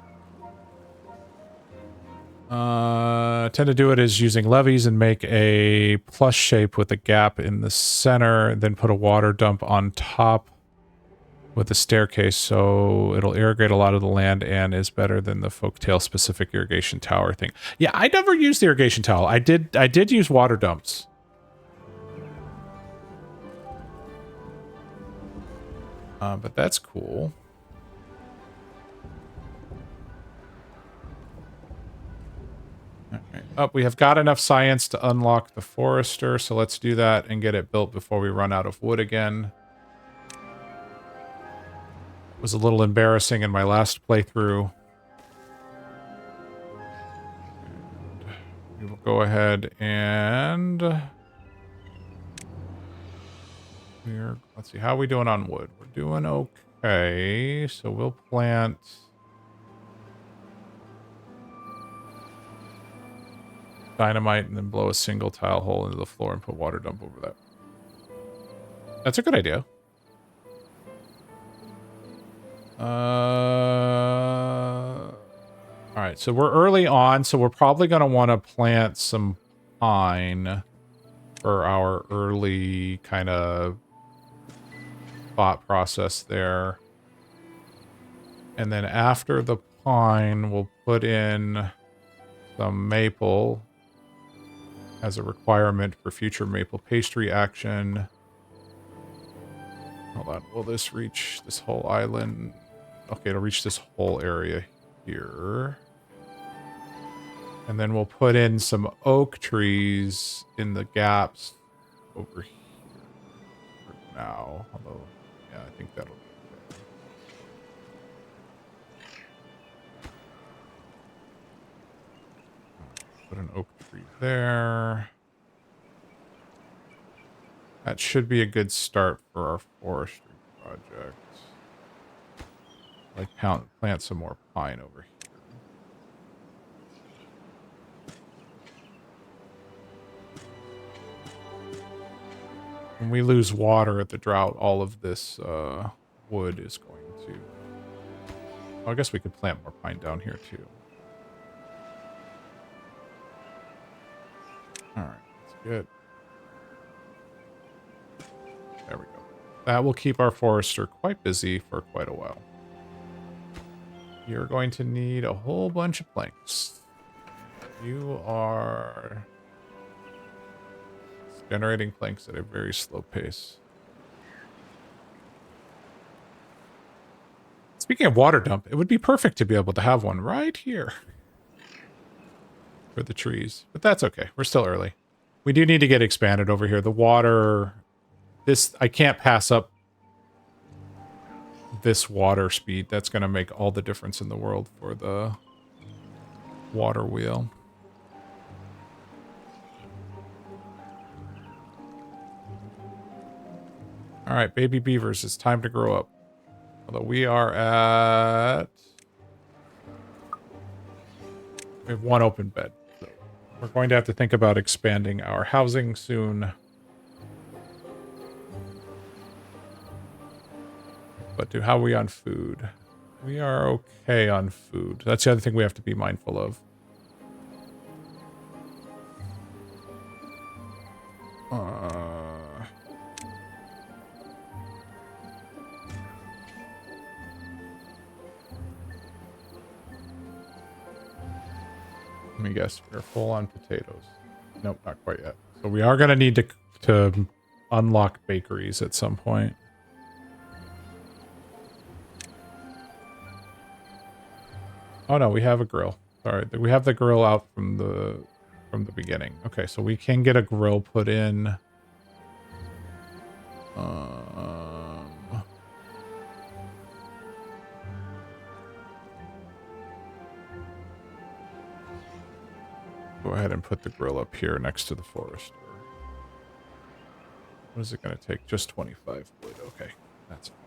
Tend to do it is using levees and make a plus shape with a gap in the center, then put a water dump on top with a staircase, so it'll irrigate a lot of the land and is better than the Folktail specific irrigation tower thing. Yeah, I never used the irrigation tower. I did use water dumps. But that's cool. Okay. Oh, we have got enough science to unlock the forester, so let's do that and get it built before we run out of wood again. It was a little embarrassing in my last playthrough. And we will go ahead and... let's see, how are we doing on wood? We're doing okay, so we'll plant... dynamite and then blow a single tile hole into the floor and put water dump over that. That's a good idea. Alright, so we're early on, so we're probably going to want to plant some pine for our early kind of thought process there. And then after the pine, we'll put in some maple as a requirement for future maple pastry action. Hold on, will this reach this whole island? Okay, it'll reach this whole area here. And then we'll put in some oak trees in the gaps over here for now. Although, yeah, I think that'll be okay. Put an oak tree there. That should be a good start for our forestry project. Like plant some more pine over here. When we lose water at the drought, all of this wood is going to... Oh, I guess we could plant more pine down here too. Alright, that's good. There we go. That will keep our forester quite busy for quite a while. You're going to need a whole bunch of planks. You are generating planks at a very slow pace. Speaking of water dump, it would be perfect to be able to have one right here for the trees. But that's okay. We're still early. We do need to get expanded over here. The water... This... I can't pass up this water speed. That's going to make all the difference in the world for the water wheel. All right, baby beavers, it's time to grow up. Although we are at... We have one open bed. So we're going to have to think about expanding our housing soon. But how are we on food? We are okay on food. That's the other thing we have to be mindful of. Let me guess. We're full on potatoes. Nope, not quite yet. So we are going to need to unlock bakeries at some point. Oh no, we have a grill. Sorry, we have the grill out from the beginning. Okay, so we can get a grill put in. Go ahead and put the grill up here next to the forester. What is it going to take? Just 25 wood. Okay, that's fine.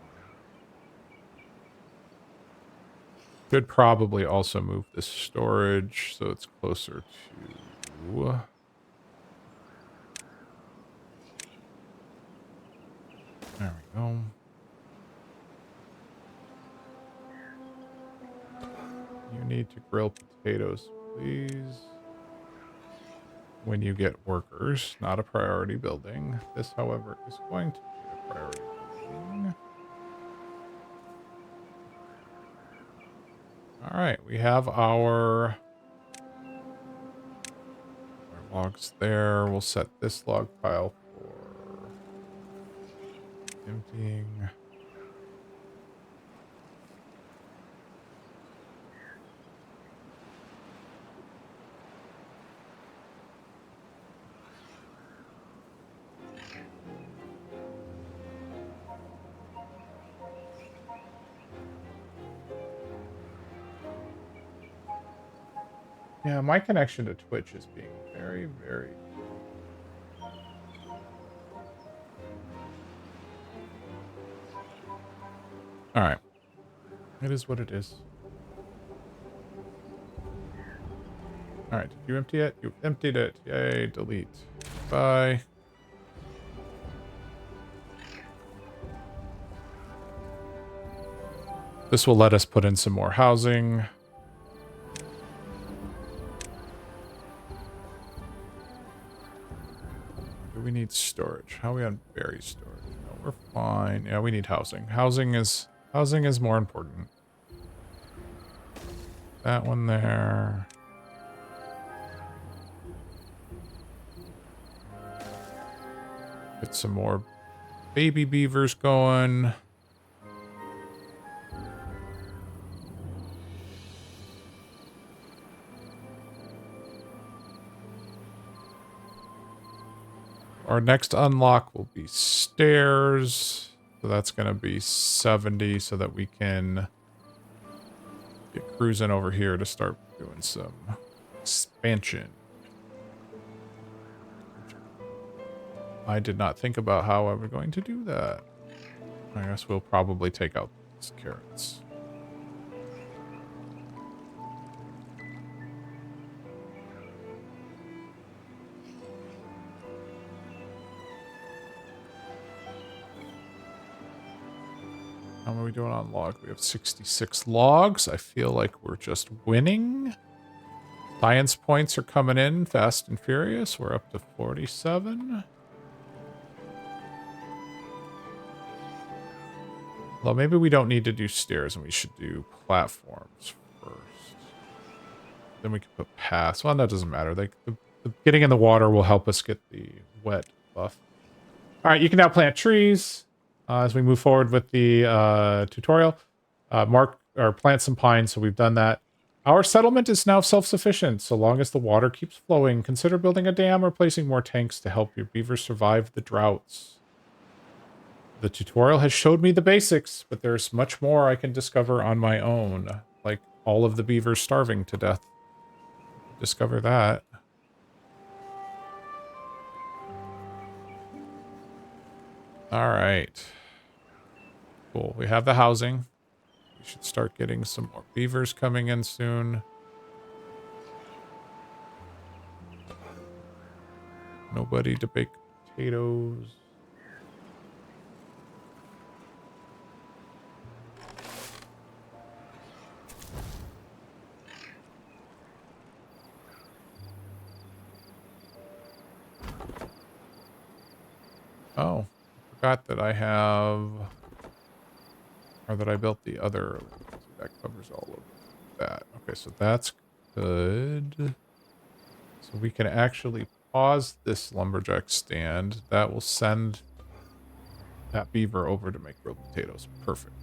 Could probably also move this storage so it's closer to... There we go. You need to grill potatoes please. When you get workers, not a priority building. This, however, is going to be a priority building. All right, we have our logs there. We'll set this log pile for emptying. Yeah, my connection to Twitch is being very, very... All right. It is what it is. All right. Did you empty it? You emptied it. Yay. Delete. Bye. This will let us put in some more housing. Do we need storage? How are we on berry storage? No, we're fine. Yeah, we need housing. Housing is more important. That one there. Get some more baby beavers going. Our next unlock will be stairs. So that's going to be 70 so that we can get cruising over here to start doing some expansion. I did not think about how I was going to do that. I guess we'll probably take out these carrots. How are we doing on log? We have 66 logs. I feel like we're just winning. Science points are coming in fast and furious. We're up to 47. Well, maybe we don't need to do stairs and we should do platforms first. Then we can put paths. Well, that doesn't matter. The getting in the water will help us get the wet buff. All right, you can now plant trees. As we move forward with the tutorial, mark or plant some pines. So we've done that. Our settlement is now self-sufficient. So long as the water keeps flowing, consider building a dam or placing more tanks to help your beavers survive the droughts. The tutorial has showed me the basics, but there's much more I can discover on my own, like all of the beavers starving to death. Discover that. All right. Cool. We have the housing. We should start getting some more beavers coming in soon. Nobody to bake potatoes. Oh, forgot that I have, or that I built the other. That covers all of that. Okay, so that's good. So we can actually pause this lumberjack stand. That will send that beaver over to make grilled potatoes. Perfect.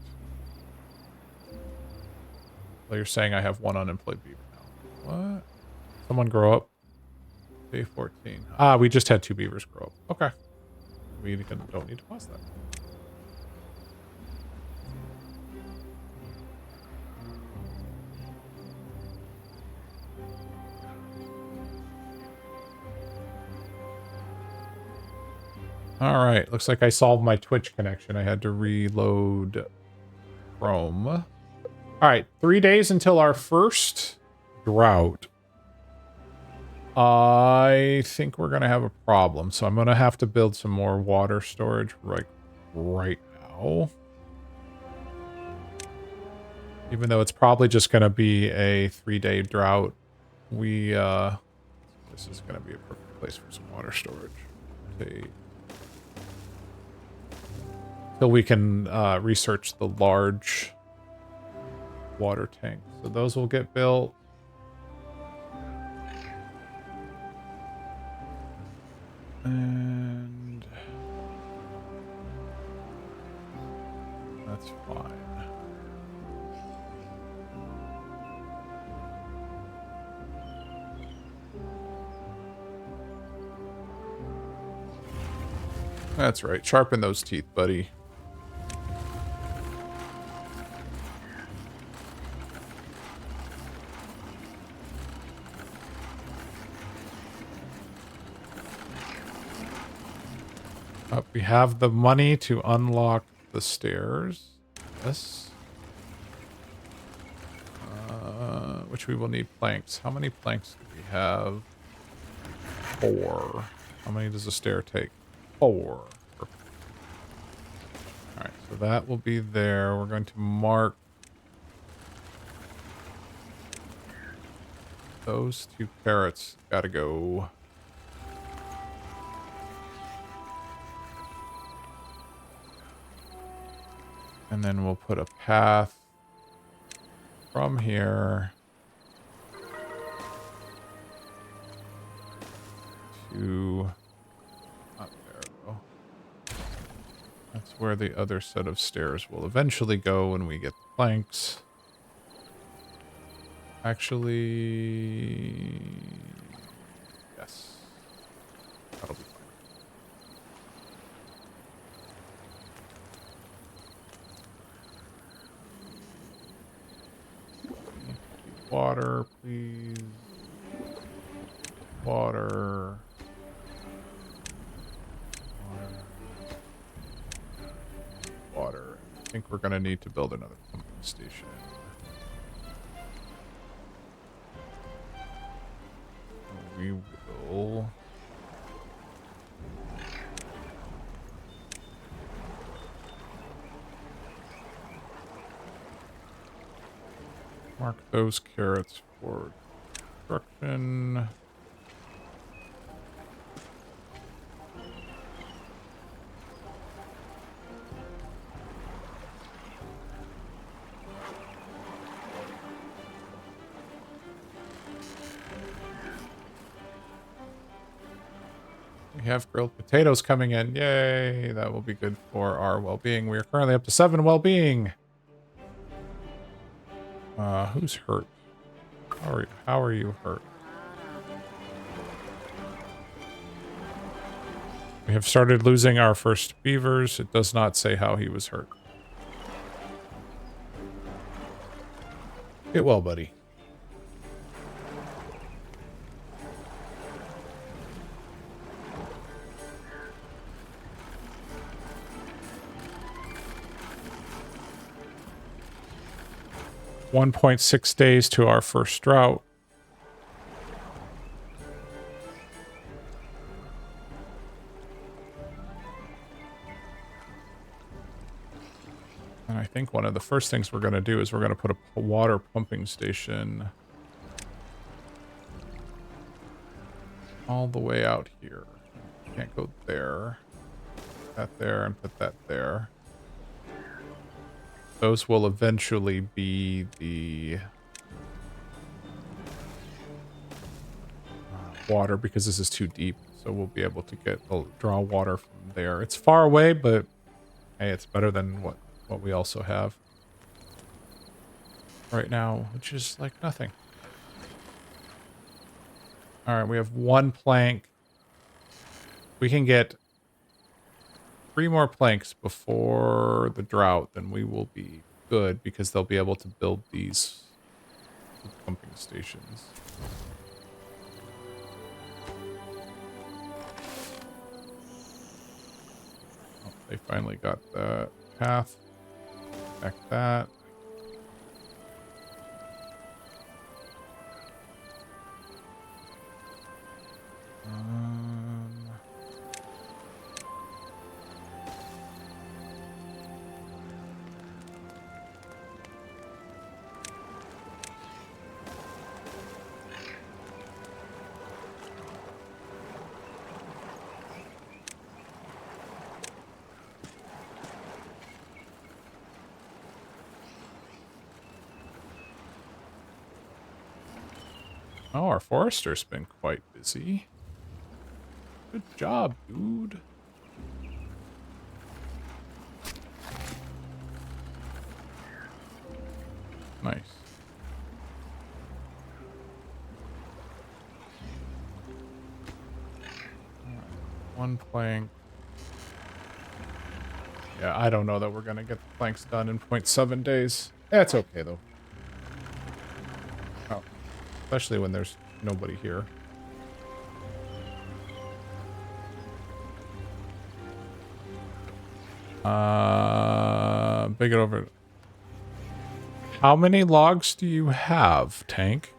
Well, you're saying I have one unemployed beaver now. What? Someone grow up. Day 14. Ah, we just had 2 beavers grow up. Okay. We don't need to pause that. All right. Looks like I solved my Twitch connection. I had to reload Chrome. All right. 3 days until our first drought. I think we're going to have a problem. So I'm going to have to build some more water storage right now. Even though it's probably just going to be a 3-day drought. we this is going to be a perfect place for some water storage. Till we can research the large water tanks. So those will get built. And that's fine. That's right. Sharpen those teeth, buddy. We have the money to unlock the stairs. Yes. Which we will need planks. How many planks do we have? 4. How many does a stair take? 4. Alright, so that will be there. We're going to mark those 2 carrots. Gotta go. And then we'll put a path from here to... Not there, though. That's where the other set of stairs will eventually go when we get the planks. Actually... Yes. That'll be fine. Water, please. Water. Water. I think we're going to need to build another pumping station. We will... mark those carrots for construction. We have grilled potatoes coming in. Yay! That will be good for our well-being. We are currently up to 7 well-being. Who's hurt? How are you hurt? We have started losing our first beavers. It does not say how he was hurt. Get well, buddy. .6 days to our first drought. And I think one of the first things we're going to do is we're going to put a water pumping station all the way out here. Can't go there. Put that there and put that there. Those will eventually be the water because this is too deep. So we'll be able to draw water from there. It's far away, but hey, it's better than what we also have right now, which is like nothing. All right, we have 1 plank. We can get 3 more planks before the drought, then we will be good because they'll be able to build these pumping stations. Oh, they finally got the path. Back that. Oh, our forester's been quite busy. Good job, dude. Nice. One plank. Yeah, I don't know that we're gonna get the planks done in 0.7 days. That's okay though. Oh, especially when there's nobody here. Big it over. How many logs do you have, Tank?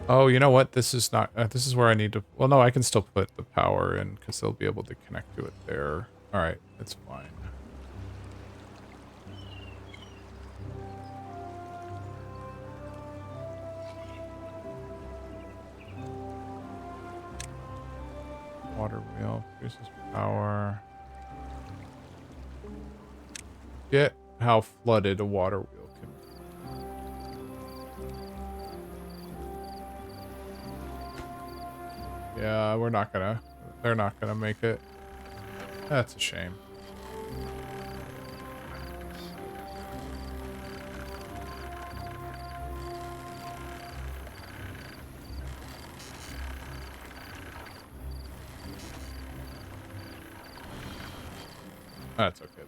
Oh, you know what? This is not... this is where I need to... Well, no, I can still put the power in because they'll be able to connect to it there. All right, it's fine. Water wheel produces power. Get how flooded a water wheel can be. Yeah, we're not gonna... They're not gonna make it. That's a shame. That's okay, though.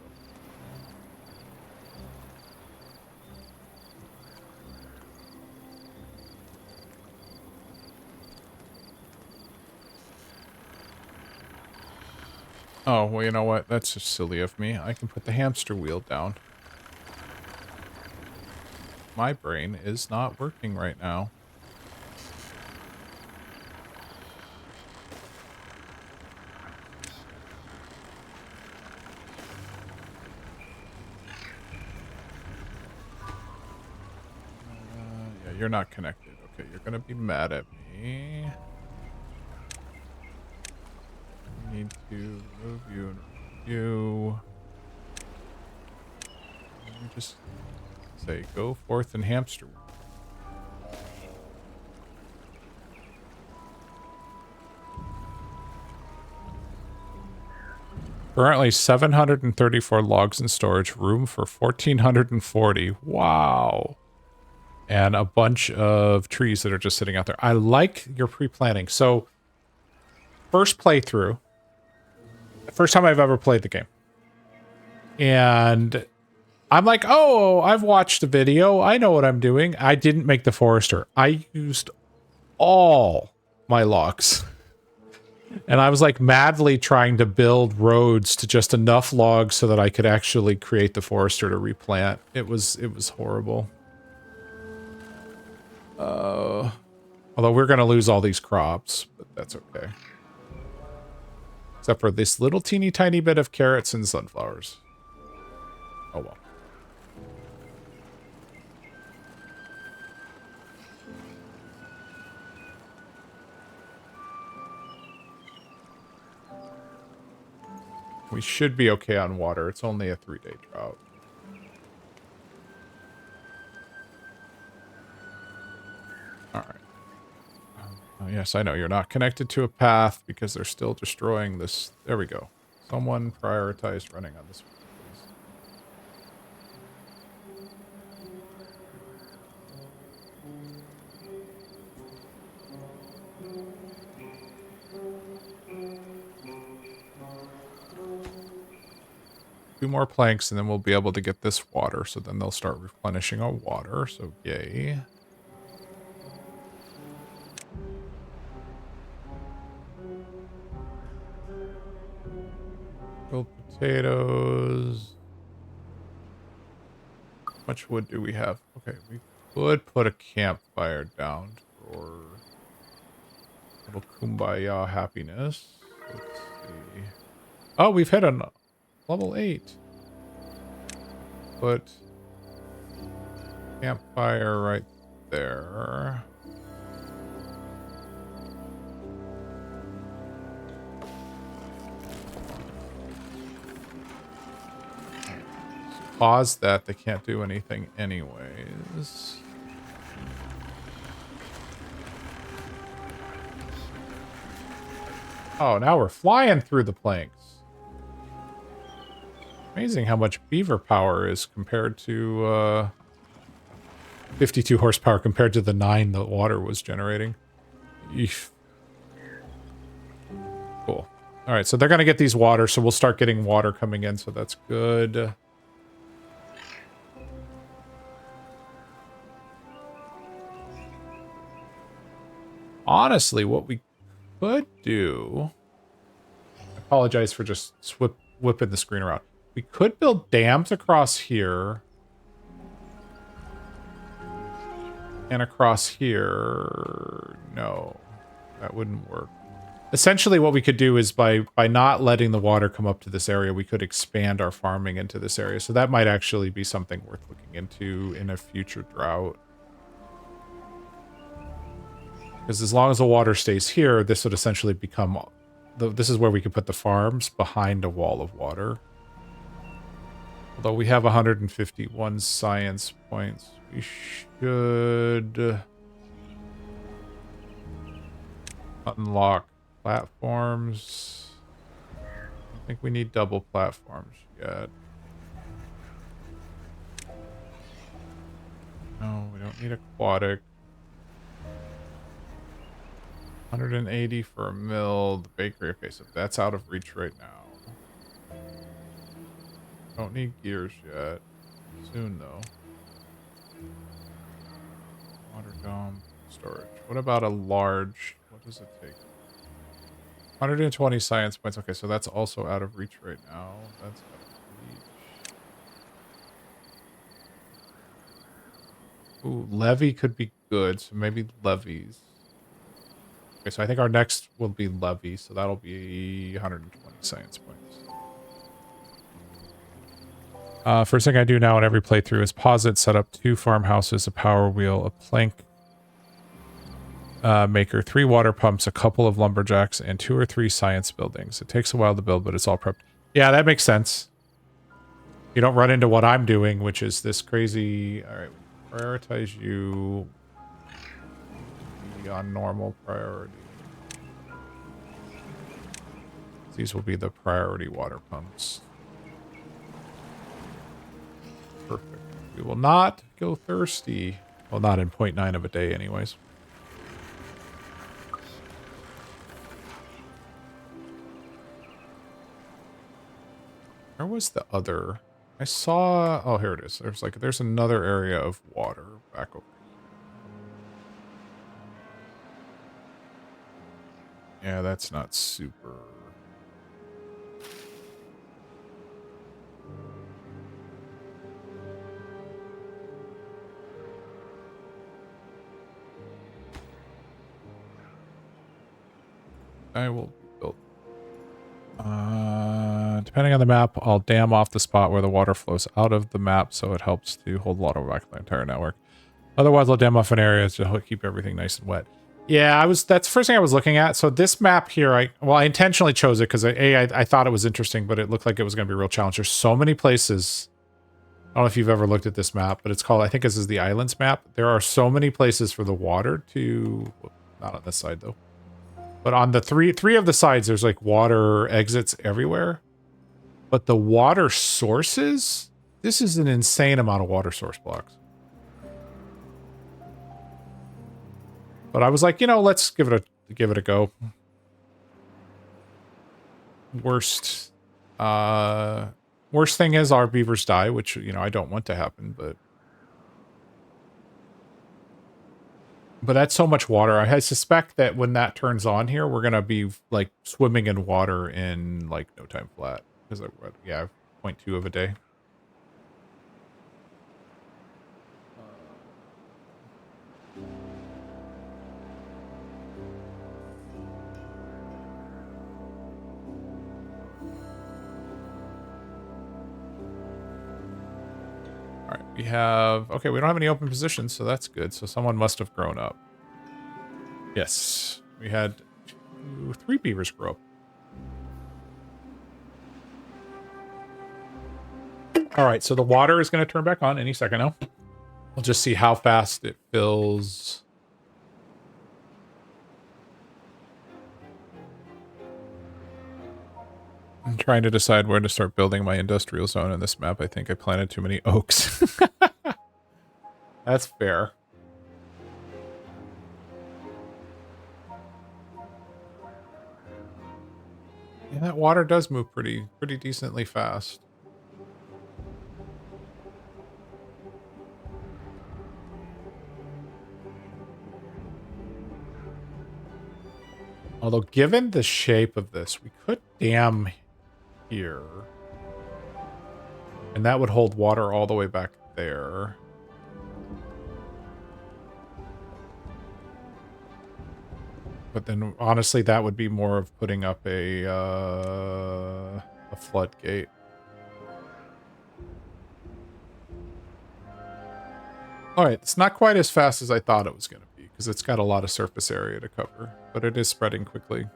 Oh, well, you know what? That's just silly of me. I can put the hamster wheel down. My brain is not working right now. Yeah, you're not connected. Okay, you're gonna be mad at me. I need to move you and you. Let me just say, go forth and hamster wheel. Currently 734 logs in storage, room for 1,440. Wow. And a bunch of trees that are just sitting out there. I like your pre-planning. So, first playthrough, first time I've ever played the game. And I'm like, oh, I've watched the video. I know what I'm doing. I didn't make the forester. I used all my logs. And I was like madly trying to build roads to just enough logs so that I could actually create the forester to replant. It was horrible. Although we're going to lose all these crops, but that's okay. Except for this little teeny tiny bit of carrots and sunflowers. Oh well. We should be okay on water. It's only a 3-day drought. All right. Oh, yes, I know. You're not connected to a path because they're still destroying this. There we go. Someone prioritized running on this one, please. Two more planks and then we'll be able to get this water. So then they'll start replenishing our water. So yay. Grilled potatoes. How much wood do we have? Okay, we could put a campfire down for a little kumbaya happiness. Let's see. Oh, we've hit a level 8. Put campfire right there. pause that, they can't do anything anyways. Oh, now we're flying through the planks. Amazing how much beaver power is compared to 52 horsepower compared to the 9 the water was generating. Eesh. Cool. All right, so they're going to get these water, so we'll start getting water coming in, so that's good. Honestly, what we could do... I apologize for just whipping the screen around. We could build dams across here. And across here... No, that wouldn't work. Essentially, what we could do is by not letting the water come up to this area, we could expand our farming into this area. So that might actually be something worth looking into in a future drought. Because as long as the water stays here, this would essentially become... This is where we could put the farms behind a wall of water. Although we have 151 science points, we should unlock platforms. I think we need double platforms yet. No, we don't need aquatic. 180 for a mill. The bakery. Okay, so that's out of reach right now. Don't need gears yet. Soon, though. Water dome. Storage. What about a large... What does it take? 120 science points. Okay, so that's also out of reach right now. That's out of reach. Ooh, levy could be good. So maybe levies. Okay, so I think our next will be levy. So that'll be 120 science points. First thing I do now in every playthrough is pause it, set up 2 farmhouses, a power wheel, a plank maker, 3 water pumps, a couple of lumberjacks, and 2 or 3 science buildings. It takes a while to build, but it's all prepped. Yeah, that makes sense. You don't run into what I'm doing, which is this crazy... All right, prioritize you on normal priority. These will be the priority water pumps. Perfect. We will not go thirsty. Well, not in 0.9 of a day anyways. Where was the other? I saw... Oh, here it is. There's another area of water back over here. Yeah, that's not super... I will build. Depending on the map, I'll dam off the spot where the water flows out of the map, so it helps to hold water back the entire network. Otherwise, I'll dam off an area to keep everything nice and wet. Yeah, that's the first thing I was looking at. So this map here, I intentionally chose it because I thought it was interesting, but it looked like it was going to be a real challenge. There's so many places. I don't know if you've ever looked at this map, but it's called, I think this is the Islands map. There are so many places for the water to, not on this side though. But on the three of the sides, there's like water exits everywhere. But the water sources, this is an insane amount of water source blocks. But I was like, you know, let's give it a go. Worst thing is our beavers die, which, you know, I don't want to happen, but that's so much water. I suspect that when that turns on here, we're going to be like swimming in water in like no time flat. Because, yeah, 0.2 of a day. All right, we have... Okay, we don't have any open positions, so that's good. So someone must have grown up. Yes, we had 3 beavers grow up. All right, so the water is going to turn back on any second now. We'll just see how fast it fills. I'm trying to decide where to start building my industrial zone in this map. I think I planted too many oaks. That's fair. Yeah, that water does move pretty decently fast. Although, given the shape of this, we could dam here. And that would hold water all the way back there. But then, honestly, that would be more of putting up a floodgate. All right, it's not quite as fast as I thought it was going to be, because it's got a lot of surface area to cover, but it is spreading quickly.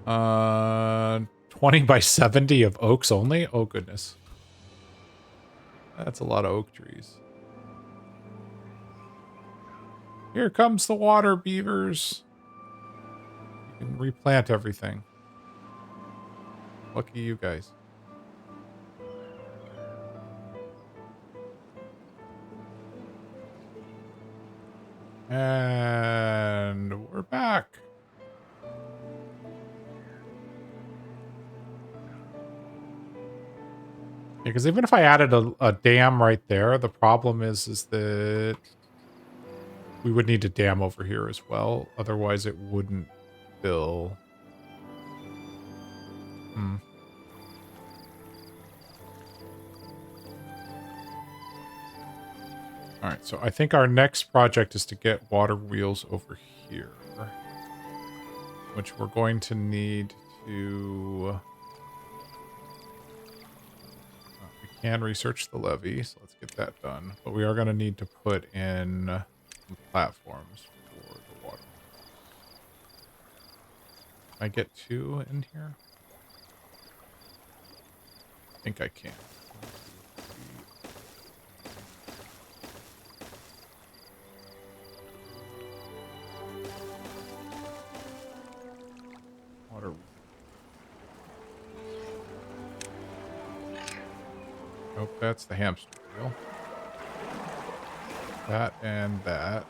20 by 70 of oaks only? Oh, goodness. That's a lot of oak trees. Here comes the water, beavers. You can replant everything. Lucky you guys. And we're back. Because even if I added a dam right there, the problem is that we would need a dam over here as well. Otherwise, it wouldn't fill. All right, so I think our next project is to get water wheels over here, which we're going to need to... we can research the levee, so let's get that done. But we are going to need to put in some platforms for the water. Can I get 2 in here? I think I can. Water. Nope, that's the hamster wheel. That and that.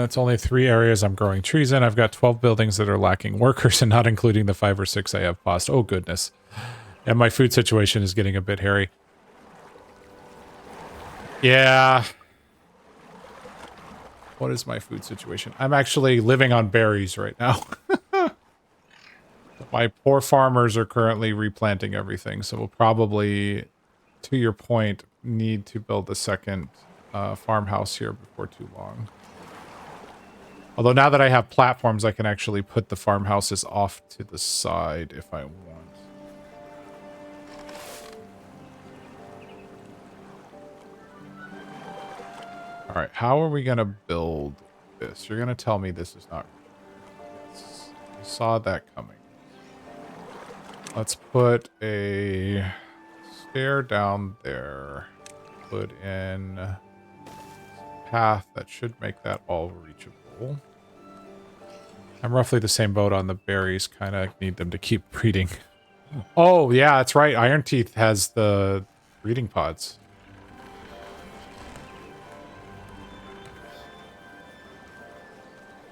It's only 3 areas I'm growing trees in. I've got 12 buildings that are lacking workers and not including the 5 or 6 I have paused. Oh, goodness. And my food situation is getting a bit hairy. Yeah. What is my food situation? I'm actually living on berries right now. My poor farmers are currently replanting everything, so we'll probably, to your point, need to build a second farmhouse here before too long. Although now that I have platforms, I can actually put the farmhouses off to the side if I want. All right, how are we going to build this? You're going to tell me this is not... I saw that coming. Let's put a stair down there. Put in a path that should make that all reachable. I'm roughly the same boat on the berries. Kind of need them to keep breeding. Oh, yeah, that's right. Iron Teeth has the breeding pods.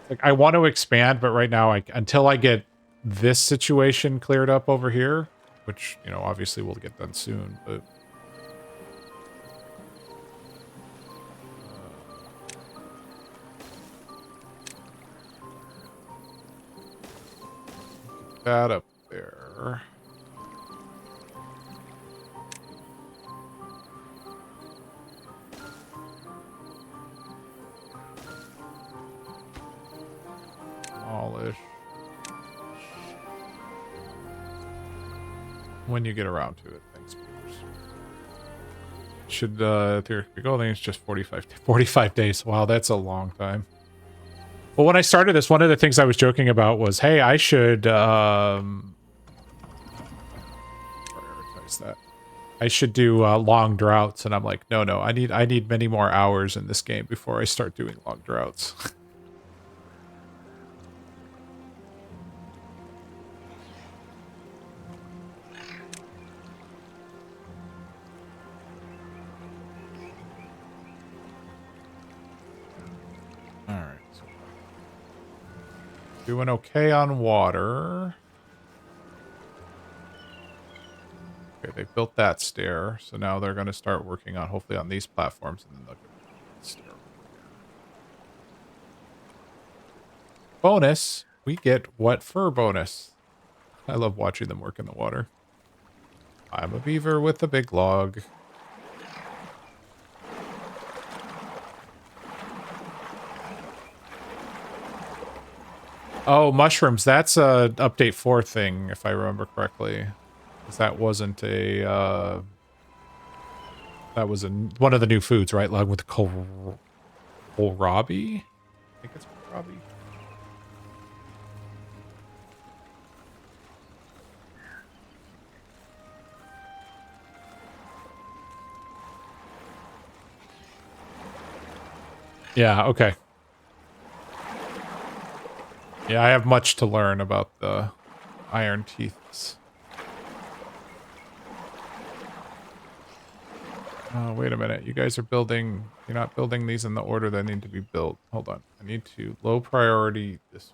Like, I want to expand, but right now, until I get this situation cleared up over here, which, you know, obviously will get done soon, but... get that up there. Smallish. When you get around to it, thanks, Beavers. Should, there we go. I think it's just 45 days. Wow, that's a long time. Well, when I started this, one of the things I was joking about was, hey, I should prioritize that. I should do long droughts, and I'm like, no, I need many more hours in this game before I start doing long droughts. All right. So doing okay on water. Okay, they built that stair, so now they're going to start working on, hopefully, on these platforms, and then they'll get the stair. Bonus, we get what fur bonus. I love watching them work in the water. I'm a beaver with a big log. Oh, mushrooms. That's a update 4 thing, if I remember correctly. Because that wasn't a, that was one of the new foods, right? Along with kohlrabi? I think it's kohlrabi. Yeah, okay. Yeah, I have much to learn about the iron teeths. Oh, wait a minute. You guys are building... You're not building these in the order they need to be built. Hold on. I need to low priority this.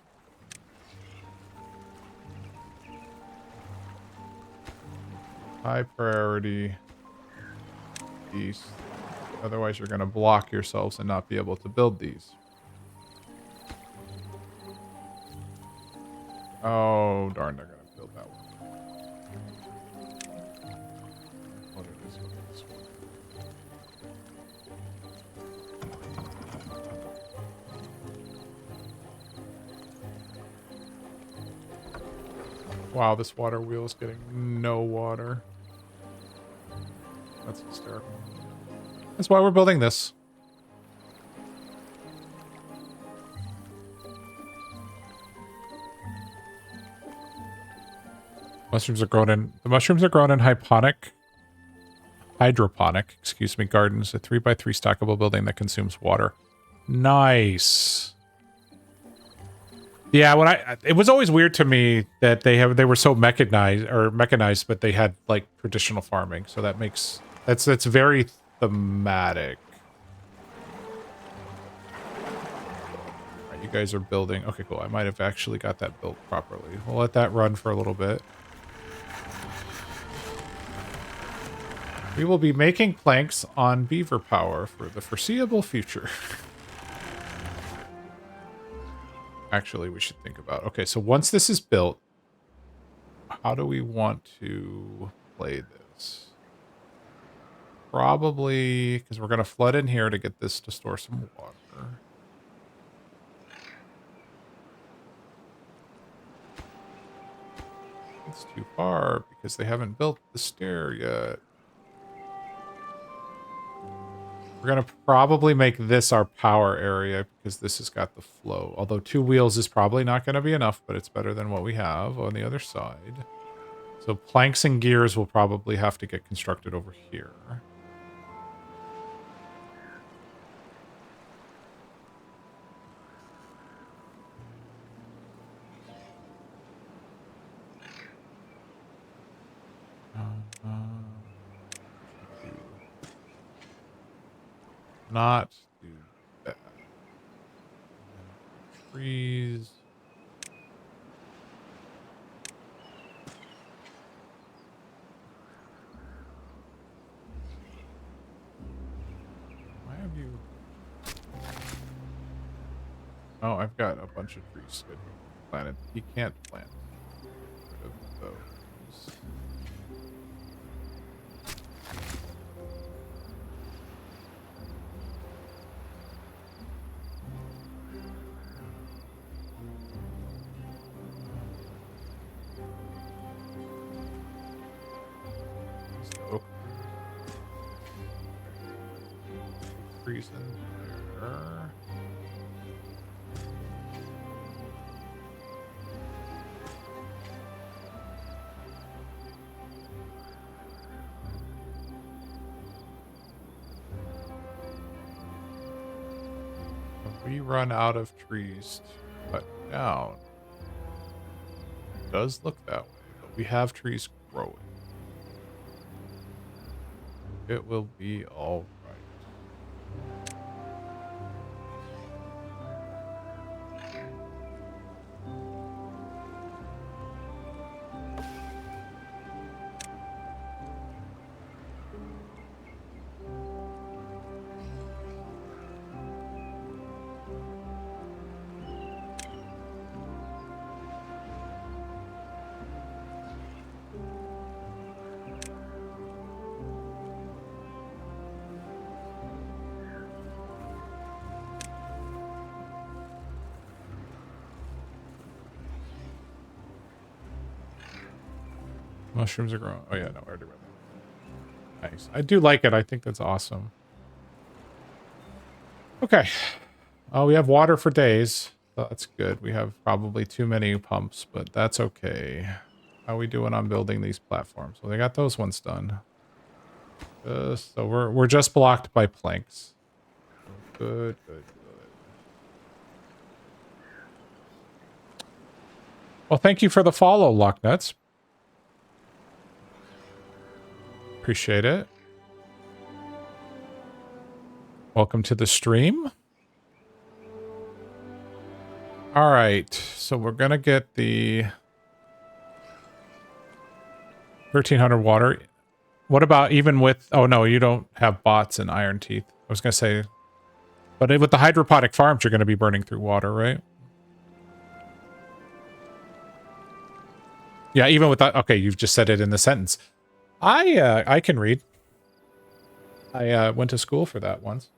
High priority these. Otherwise, you're going to block yourselves and not be able to build these. Oh, darn. They're going to build that one. What it is with this one. Wow, this water wheel is getting no water. That's hysterical. That's why we're building this. Mushrooms are grown in... The mushrooms are grown in hydroponic, excuse me, gardens. A 3x3 stackable building that consumes water. Nice. Yeah, it was always weird to me that they were so mechanized, but they had like traditional farming. So that makes that's very thematic. Right, you guys are building. Okay, cool. I might have actually got that built properly. We'll let that run for a little bit. We will be making planks on beaver power for the foreseeable future. Actually, we should think about... Okay, so once this is built, how do we want to play this? Probably, because we're going to flood in here to get this to store some water. It's too far because they haven't built the stair yet. We're going to probably make this our power area because this has got the flow. Although 2 wheels is probably not going to be enough, but it's better than what we have on the other side. So planks and gears will probably have to get constructed over here. Not do that. Trees. Why have you... Oh, I've got a bunch of trees scheduled planted. He can't plant. Get rid of those. Trees in there. We run out of trees to cut down. It does look that way, but we have trees growing. It will be all right. Mushrooms are growing. Oh yeah, no, I already read that. Nice. I do like it. I think that's awesome. Okay. Oh, we have water for days. So that's good. We have probably too many pumps, but that's okay. How are we doing on building these platforms? Well, they got those ones done. So we're just blocked by planks. Good, good, good. Well, thank you for the follow, Locknuts. Appreciate it. Welcome to the stream. All right, so we're gonna get the 1300 water. What about even with? Oh no, you don't have bots in Iron Teeth. I was gonna say, but with the hydroponic farms, you're gonna be burning through water, right? Yeah, even with that. Okay, you've just said it in the sentence. I can read. I went to school for that once.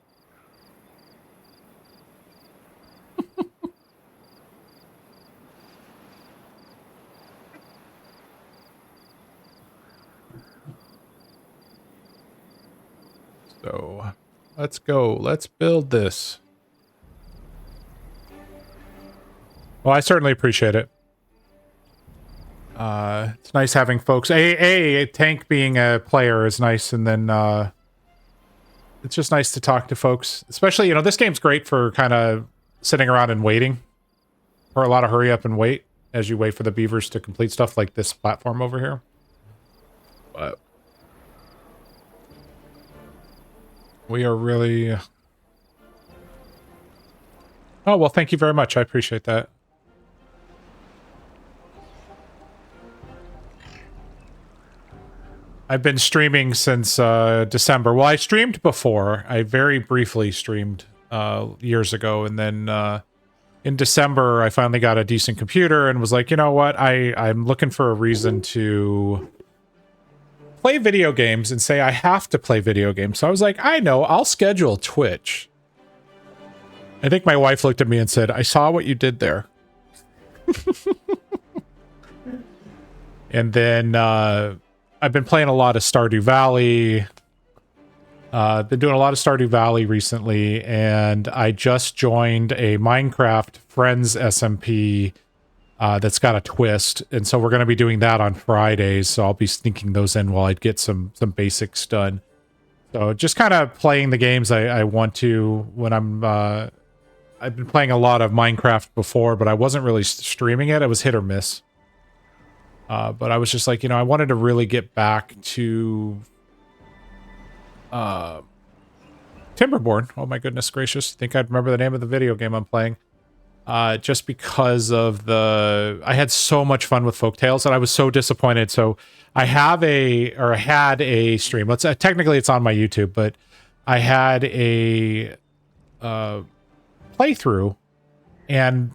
So, let's go. Let's build this. Well, I certainly appreciate it. It's nice having folks. A tank being a player is nice, and then it's just nice to talk to folks. Especially, you know, this game's great for kind of sitting around and waiting. For a lot of hurry up and wait as you wait for the beavers to complete stuff like this platform over here. But we are really... Oh, well, thank you very much. I appreciate that. I've been streaming since December. Well, I streamed before. I very briefly streamed years ago, and then in December, I finally got a decent computer and was like, you know what? I'm looking for a reason to play video games and say I have to play video games. So I was like, I know, I'll schedule Twitch. I think my wife looked at me and said, I saw what you did there. And then I've been playing a lot of Stardew Valley. Been doing a lot of Stardew Valley recently, and I just joined a Minecraft Friends SMP that's got a twist, and so we're going to be doing that on Fridays, so I'll be sneaking those in while I get some basics done. So just kind of playing the games I want to when I'm... I've been playing a lot of Minecraft before, but I wasn't really streaming it. It was hit or miss. But I was just like, you know, I wanted to really get back to... Timberborn. Oh my goodness gracious. I think I'd remember the name of the video game I'm playing. Just because of I had so much fun with Folktails and I was so disappointed. So I had a stream. Technically it's on my YouTube, but I had a playthrough, and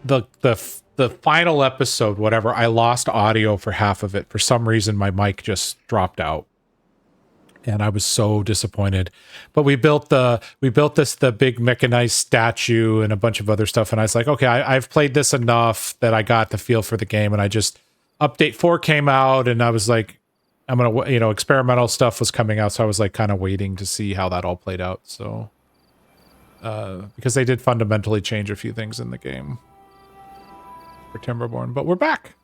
the final episode, whatever, I lost audio for half of it. For some reason, my mic just dropped out. And I was so disappointed. But we built the big mechanized statue and a bunch of other stuff. And I was like, okay, I've played this enough that I got the feel for the game. And I just, update 4 came out, and I was like, I'm going to, you know, experimental stuff was coming out. So I was like kind of waiting to see how that all played out. So, because they did fundamentally change a few things in the game for Timberborn, but we're back.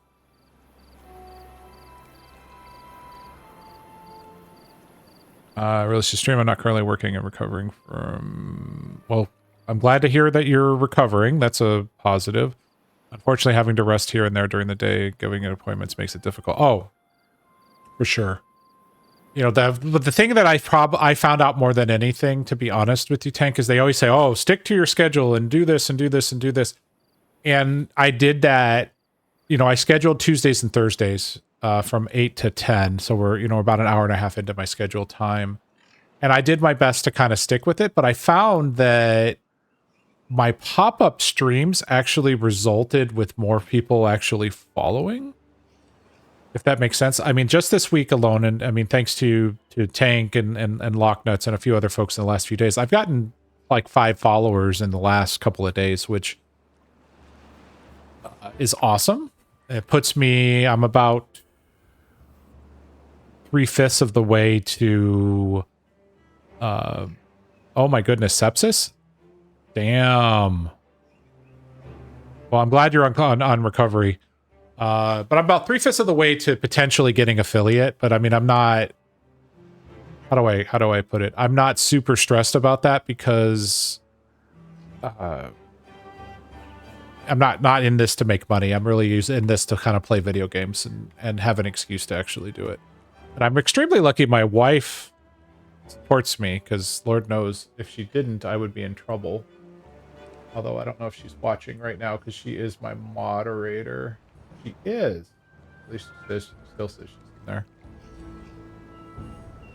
Release the stream. I'm not currently working and recovering from... Well, I'm glad to hear that you're recovering. That's a positive. Unfortunately, having to rest here and there during the day, giving it appointments makes it difficult. Oh, for sure. You know, but the thing that I found out more than anything, to be honest with you, Tank, is they always say, "Oh, stick to your schedule and do this and do this and do this." And I did that. You know, I scheduled Tuesdays and Thursdays from 8 to 10. So we're, about an hour and a half into my scheduled time. And I did my best to kind of stick with it. But I found that my pop-up streams actually resulted with more people actually following, if that makes sense. I mean, just this week alone, and I mean, thanks to Tank and Locknuts and a few other folks in the last few days, I've gotten like 5 followers in the last couple of days, which is awesome. It puts me, I'm about 3/5 of the way to, oh my goodness, sepsis? Damn. Well, I'm glad you're on recovery. But I'm about 3/5 of the way to potentially getting affiliate. But I mean, I'm not, how do I put it? I'm not super stressed about that because, I'm not in this to make money. I'm really in this to kind of play video games and have an excuse to actually do it. And I'm extremely lucky my wife supports me, because Lord knows if she didn't, I would be in trouble. Although I don't know if she's watching right now because she is my moderator. She is. At least she still says she's in there.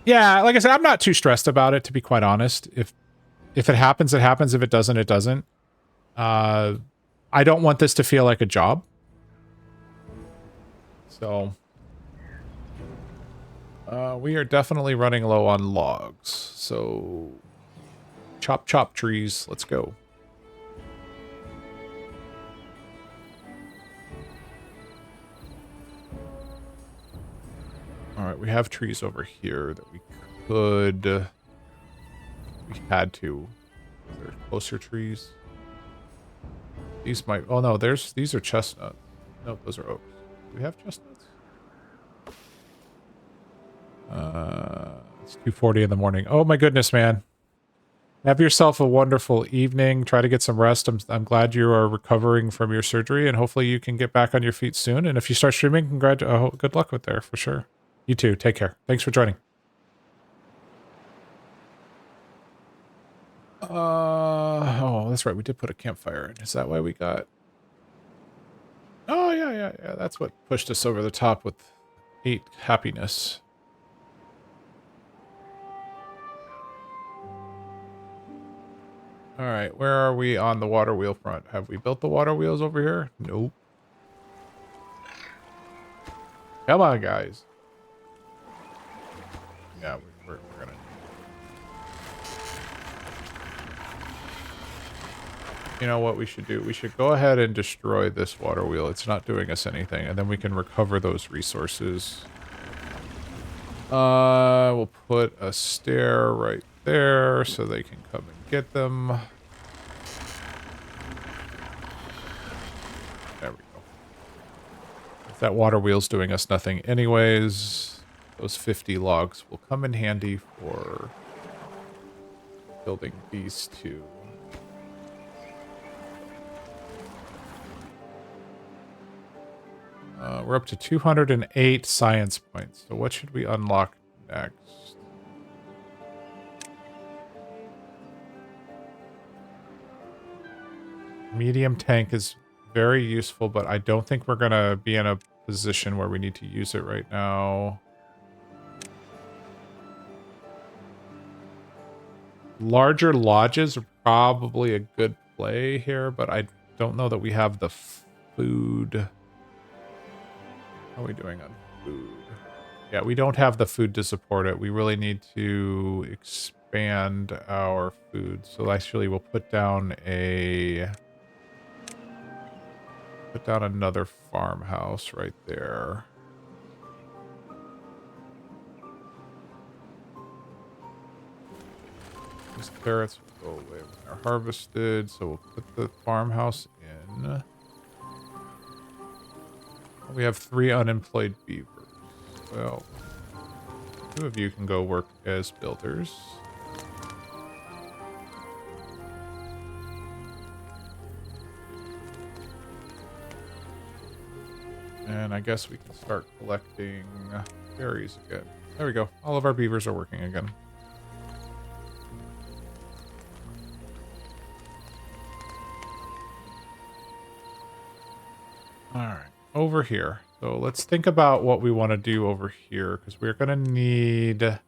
Yeah, like I said, I'm not too stressed about it, to be quite honest. If it happens, it happens. If it doesn't, it doesn't. I don't want this to feel like a job. So we are definitely running low on logs. So chop trees. Let's go. All right, we have trees over here that we could... we had to. Are there closer trees? These might... oh no, these are chestnuts. Nope, those are oaks. Do we have chestnuts? It's 2:40 in the morning. Oh my goodness, man. Have yourself a wonderful evening. Try to get some rest. I'm glad you are recovering from your surgery, and hopefully you can get back on your feet soon. And if you start streaming, good luck with there for sure. You too. Take care. Thanks for joining. Oh, that's right. We did put a campfire in. Is that why we got... oh, yeah. That's what pushed us over the top with 8 happiness. All right, where are we on the water wheel front? Have we built the water wheels over here? Nope. Come on, guys. Yeah, we're gonna... you know what we should do? We should go ahead and destroy this water wheel. It's not doing us anything, and then we can recover those resources. We'll put a stair right there so they can come and get them. There we go. If that water wheel's doing us nothing anyways, those 50 logs will come in handy for building these 2. We're up to 208 science points. So what should we unlock next? Medium tank is very useful, but I don't think we're going to be in a position where we need to use it right now. Larger lodges are probably a good play here, but I don't know that we have the food. How are we doing on food? Yeah, we don't have the food to support it. We really need to expand our food. So actually we'll put down another farmhouse right there. These carrots will go away when they're harvested, so we'll put the farmhouse in. We have 3 unemployed beavers. Well, 2 of you can go work as builders. And I guess we can start collecting berries again. There we go. All of our beavers are working again. All right, over here. So let's think about what we want to do over here, because we're going to need a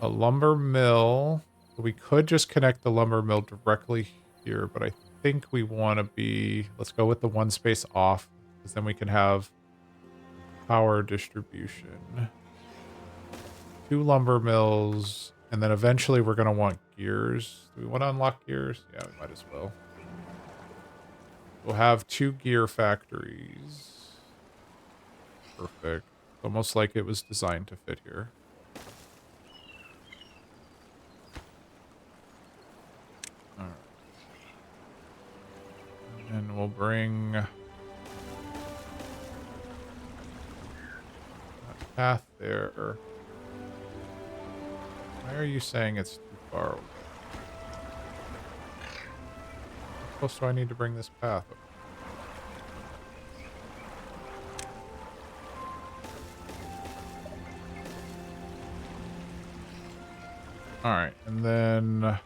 lumber mill. We could just connect the lumber mill directly here, but I think we want to be... Let's go with the one space off, because then we can have power distribution. 2 lumber mills, and then eventually we're going to want gears. Do we want to unlock gears? Yeah, we might as well. We'll have 2 gear factories. Perfect. Almost like it was designed to fit here. All right. And we'll bring that path there. Why are you saying it's too far away? How close do I need to bring this path up? Alright, and then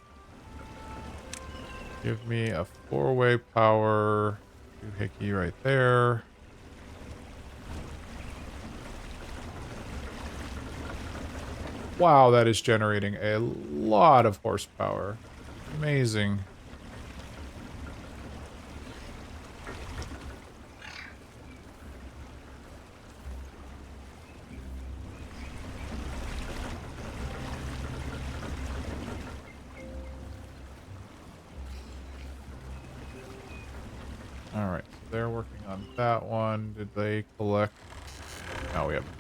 give me a 4-way power doohickey right there. Wow, that is generating a lot of horsepower. Amazing. All right, so they're working on that one. Did they collect? No, we haven't.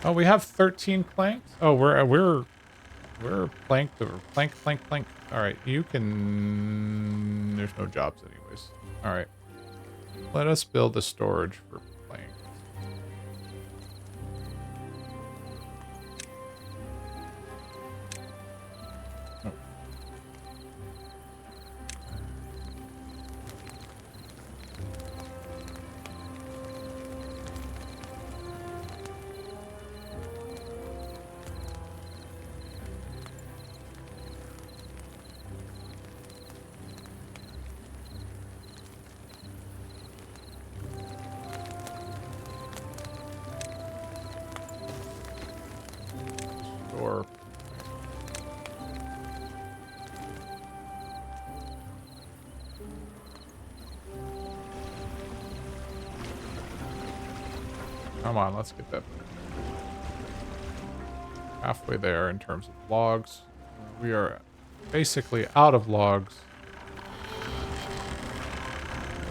Oh, we have 13 planks. Oh, we're planked or plank. All right, you can. There's no jobs anyways. All right, let us build a storage for plank. Oh. Store. Come on, let's get that halfway there in terms of logs. We are basically out of logs.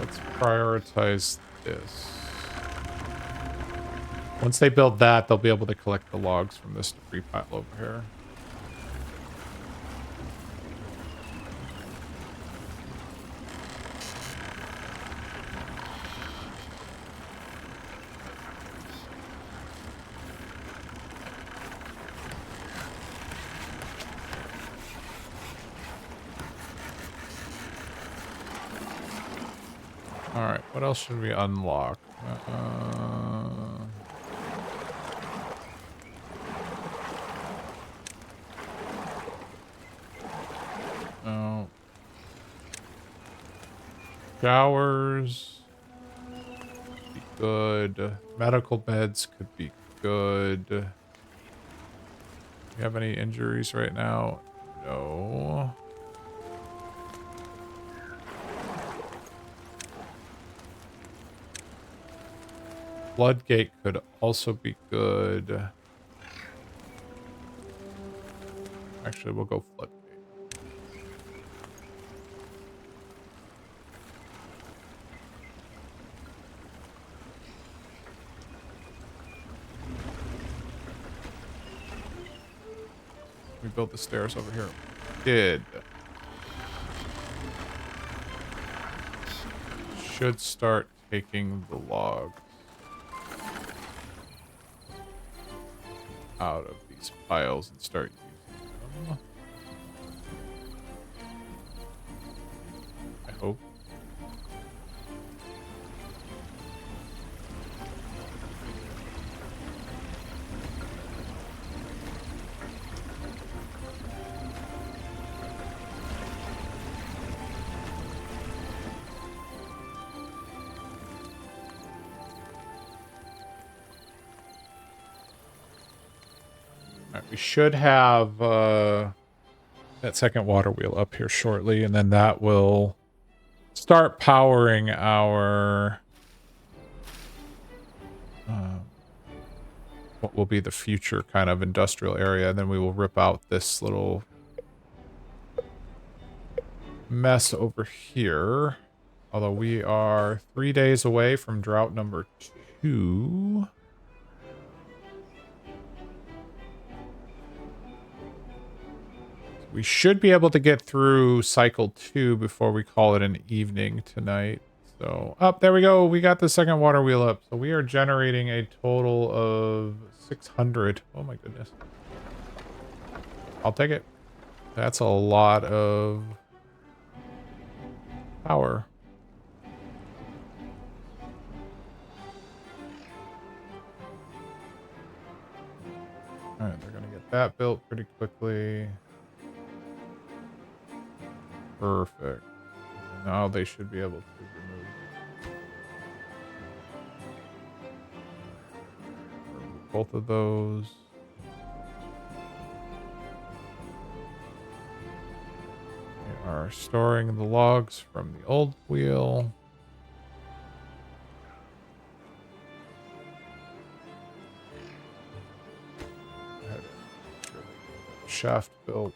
Let's prioritize this. Once they build that, they'll be able to collect the logs from this debris pile over here. All right, what else should we unlock? No. Showers. Be good. Medical beds could be good. Do you have any injuries right now? No. Floodgate could also be good. Actually, we'll go floodgate. We built the stairs over here. Did. Should start taking the logs out of these piles and start using them. All right, we should have that second water wheel up here shortly, and then that will start powering our what will be the future kind of industrial area. And then we will rip out this little mess over here. Although we are 3 days away from drought number 2. We should be able to get through cycle 2 before we call it an evening tonight. So, there we go. We got the second water wheel up. So we are generating a total of 600. Oh my goodness. I'll take it. That's a lot of power. Alright, they're going to get that built pretty quickly. Perfect. Now they should be able to remove both of those. They are storing the logs from the old wheel. Shaft built.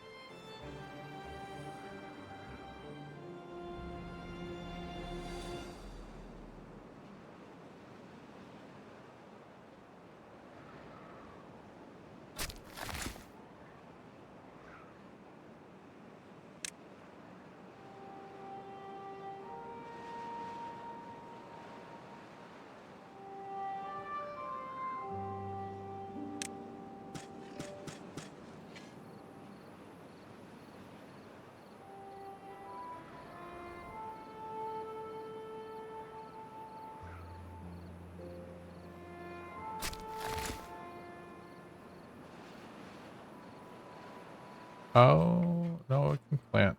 Oh, no, it can plant.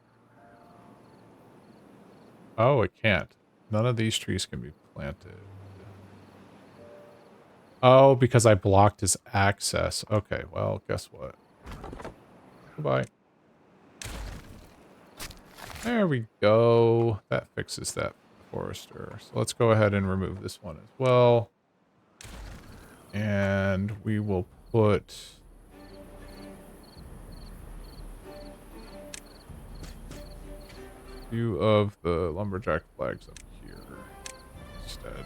Oh, it can't. None of these trees can be planted. Oh, because I blocked his access. Okay, well, guess what? Goodbye. There we go. That fixes that forester. So let's go ahead and remove this one as well. And we will put... few of the lumberjack flags up here instead.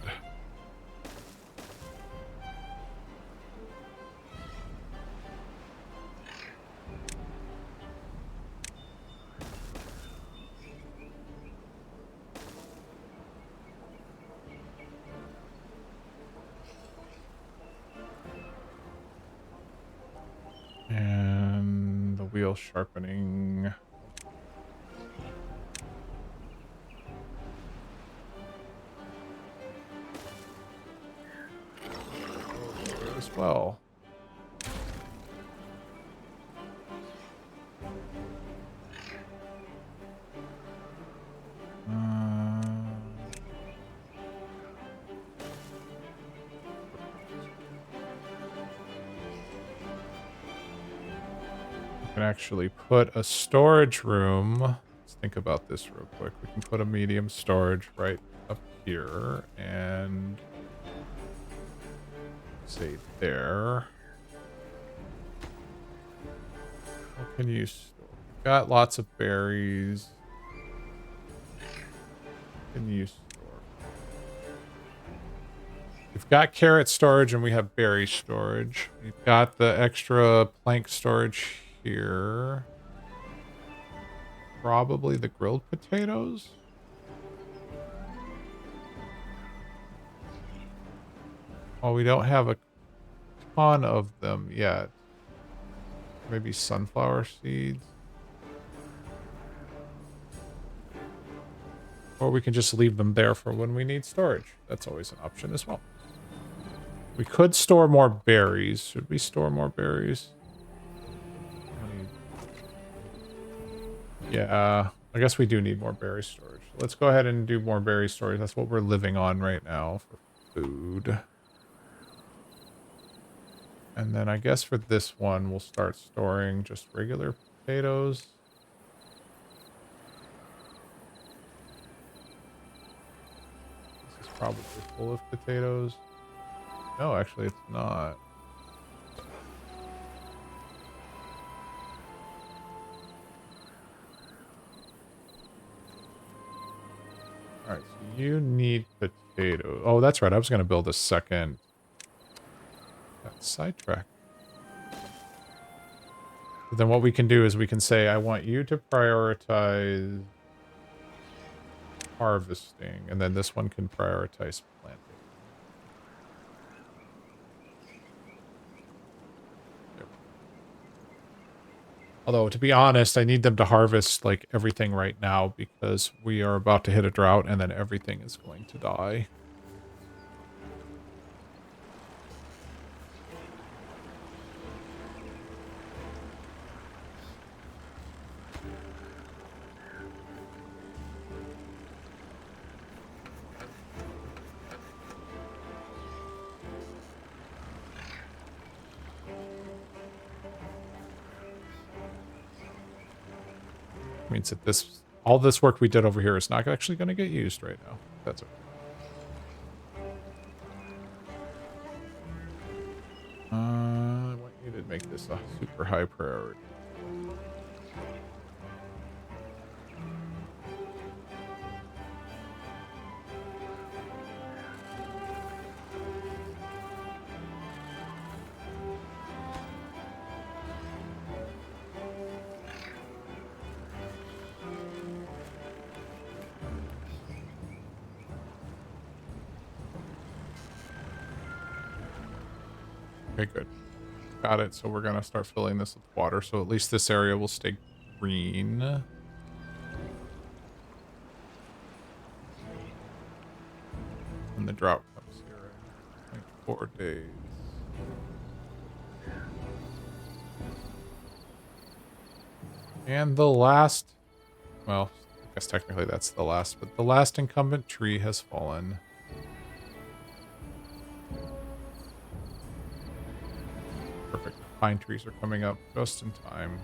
And the wheel sharpening. As well. Can actually put a storage room. Let's think about this real quick. We can put a medium storage right up here and say there. What can you store? We've got lots of berries. What can you store? We've got carrot storage and we have berry storage. We've got the extra plank storage here. Probably the grilled potatoes. Well, we don't have a ton of them yet. Maybe sunflower seeds. Or we can just leave them there for when we need storage. That's always an option as well. We could store more berries. Should we store more berries? Yeah, I guess we do need more berry storage. Let's go ahead and do more berry storage. That's what we're living on right now for food. And then I guess for this one, we'll start storing just regular potatoes. This is probably full of potatoes. No, actually, it's not. All right, so you need potatoes. Oh, that's right. I was going to build a second. That's sidetrack. So then what we can do is we can say, I want you to prioritize harvesting, and then this one can prioritize planting. There. Although, to be honest, I need them to harvest like everything right now because we are about to hit a drought and then everything is going to die. Means that all this work we did over here is not actually going to get used right now. That's okay. I want you to make this a super high priority. Okay, good. Got it. So we're going to start filling this with water. So at least this area will stay green. When the drought comes here in like 4 days. And the last, well, I guess technically that's the last, but the last incumbent tree has fallen. Perfect. Pine trees are coming up just in time.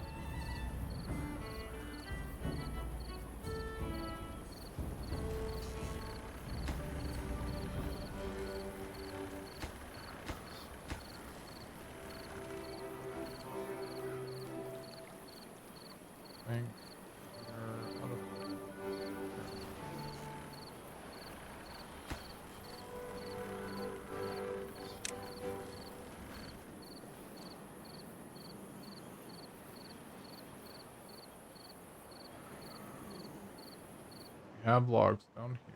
Have logs down here.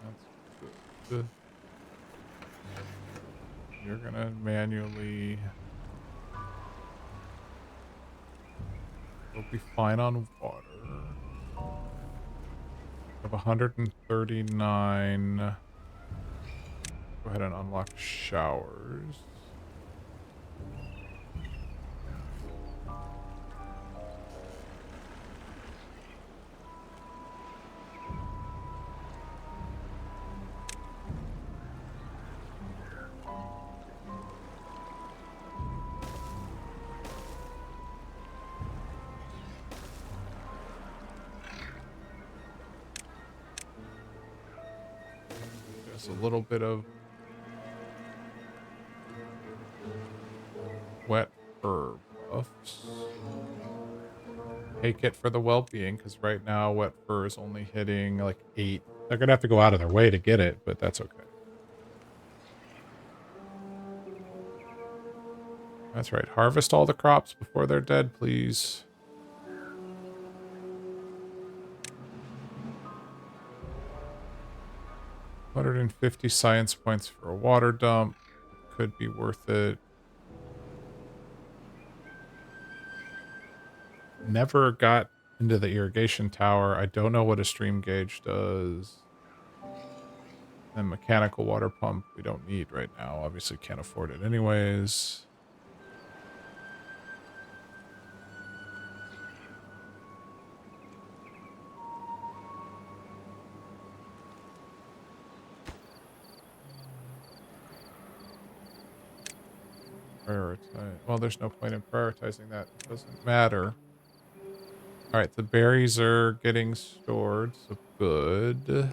That's good. You're gonna manually. You'll be fine on water. Have 139. Go ahead and unlock showers. A little bit of wet fur buffs. Take it for the well-being, because right now wet fur is only hitting like 8. They're gonna have to go out of their way to get it, but that's okay. That's right. Harvest all the crops before they're dead, please. $150 science points for a water dump. Could be worth it. Never got into the irrigation tower. I don't know what a stream gauge does. And mechanical water pump we don't need right now. Obviously can't afford it anyways. Prioritize. Well, there's no point in prioritizing that. It doesn't matter. All right, the berries are getting stored, so good.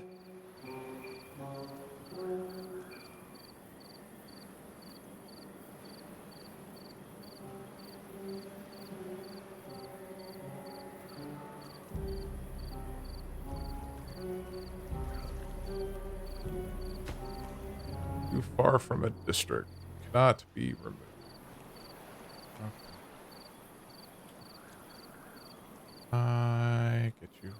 Too far from a district. Cannot be removed. Okay. I get you.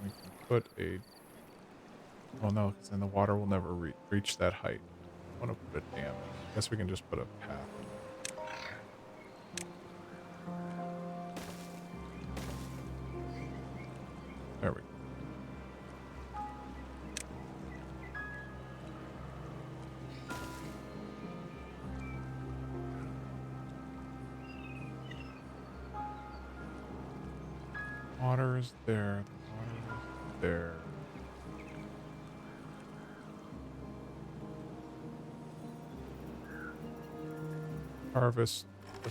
We can put a... Well, no, because then the water will never reach that height. I want to put a dam. I guess we can just put a path. There we go. Water is there. The water is there. Harvest the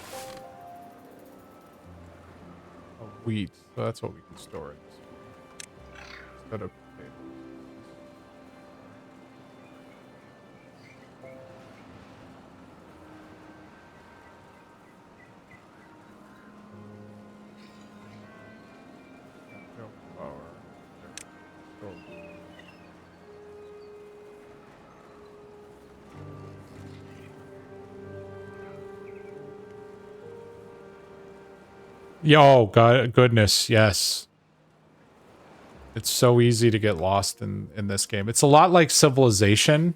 wheat. So that's what we can store it. Instead of potatoes. No flour. There. Yo, God, goodness, yes. It's so easy to get lost in this game. It's a lot like Civilization,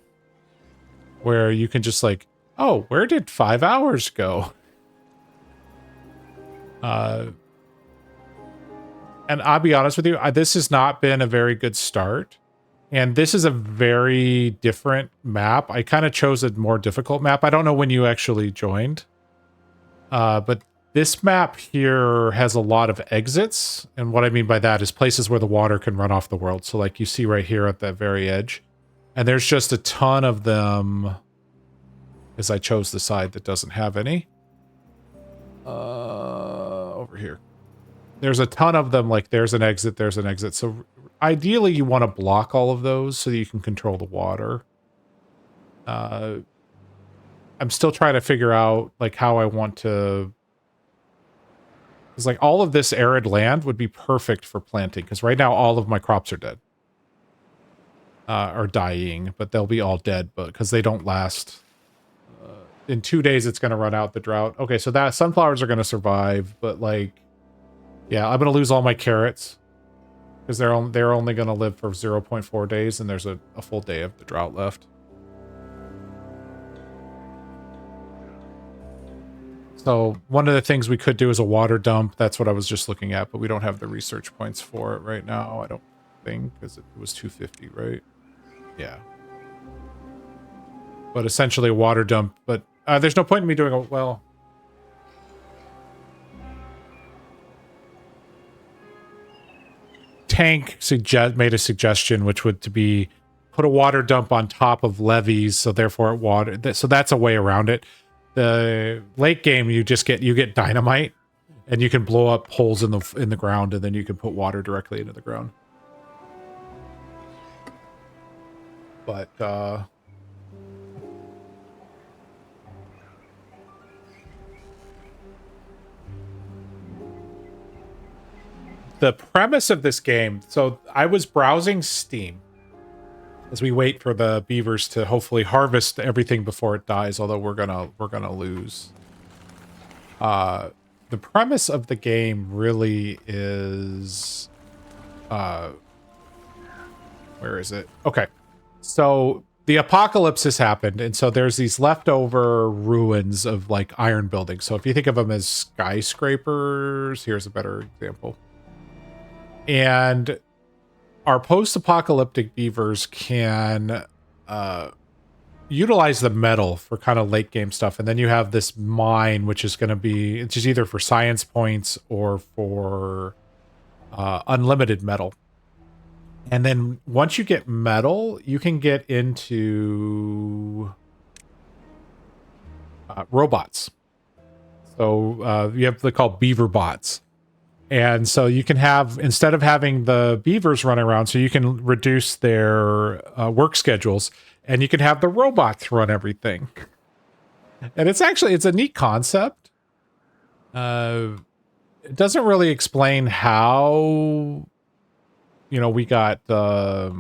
where you can just like, oh, where did 5 hours go? And I'll be honest with you, this has not been a very good start. And this is a very different map. I kind of chose a more difficult map. I don't know when you actually joined. But this map here has a lot of exits. And what I mean by that is places where the water can run off the world. So like you see right here at that very edge. And there's just a ton of them. Because I chose the side that doesn't have any. Over here. There's a ton of them. Like there's an exit, there's an exit. So ideally you want to block all of those so that you can control the water. I'm still trying to figure out like how I want to... Because like all of this arid land would be perfect for planting. Because right now all of my crops are dead. Or dying, but they'll be all dead because they don't last. In 2 days it's going to run out, the drought. Okay, so that sunflowers are going to survive, but like... Yeah, I'm going to lose all my carrots. Because they're only going to live for 0.4 days, and there's a full day of the drought left. So one of the things we could do is a water dump. That's what I was just looking at, but we don't have the research points for it right now, I don't think, because it was 250, right? Yeah. But essentially a water dump, but there's no point in me doing a... Well... Tank made a suggestion, which would to be put a water dump on top of levees, so therefore so that's a way around it. The late game, you get dynamite, and you can blow up holes in the ground, and then you can put water directly into the ground. But the premise of this game, so I was browsing Steam as we wait for the beavers to hopefully harvest everything before it dies, although we're gonna lose. The premise of the game really is where is it? Okay. So the apocalypse has happened, and so there's these leftover ruins of like iron buildings. So if you think of them as skyscrapers, here's a better example. And our post-apocalyptic beavers can utilize the metal for kind of late game stuff. And then you have this mine, which is going to be, it's just either for science points or for unlimited metal. And then once you get metal, you can get into robots. So you have they're called beaver bots. And so you can have, instead of having the beavers running around, so you can reduce their work schedules, and you can have the robots run everything. And it's a neat concept. It doesn't really explain how, we got how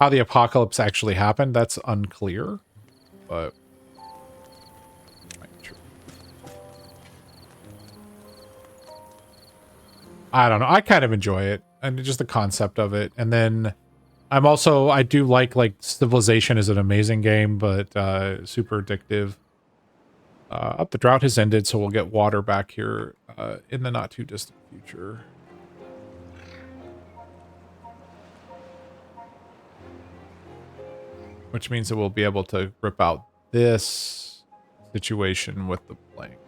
the apocalypse actually happened. That's unclear, but I don't know. I kind of enjoy it, and just the concept of it. And then I do like Civilization is an amazing game, but super addictive. The drought has ended, so we'll get water back here in the not too distant future. Which means that we'll be able to rip out this situation with the planks.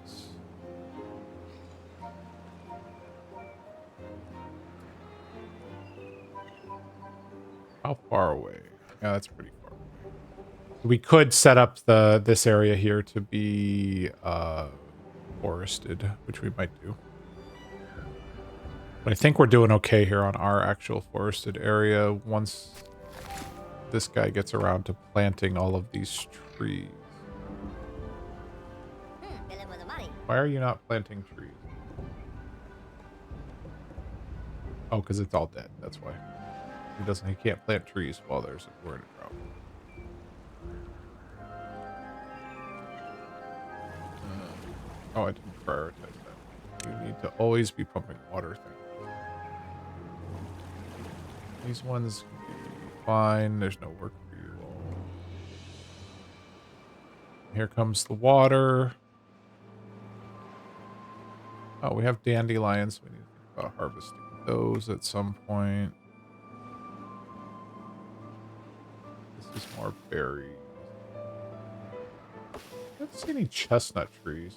How far away? Yeah, that's pretty far away. We could set up this area here to be forested, which we might do. But I think we're doing okay here on our actual forested area once this guy gets around to planting all of these trees. Why are you not planting trees? Oh, because it's all dead. That's why. He can't plant trees while we're in a drought. Oh, I didn't prioritize that. You need to always be pumping water things. These ones can be fine. There's no work for you all. Here comes the water. Oh, we have dandelions. We need to think about harvesting those at some point. This is more berries. I don't see any chestnut trees.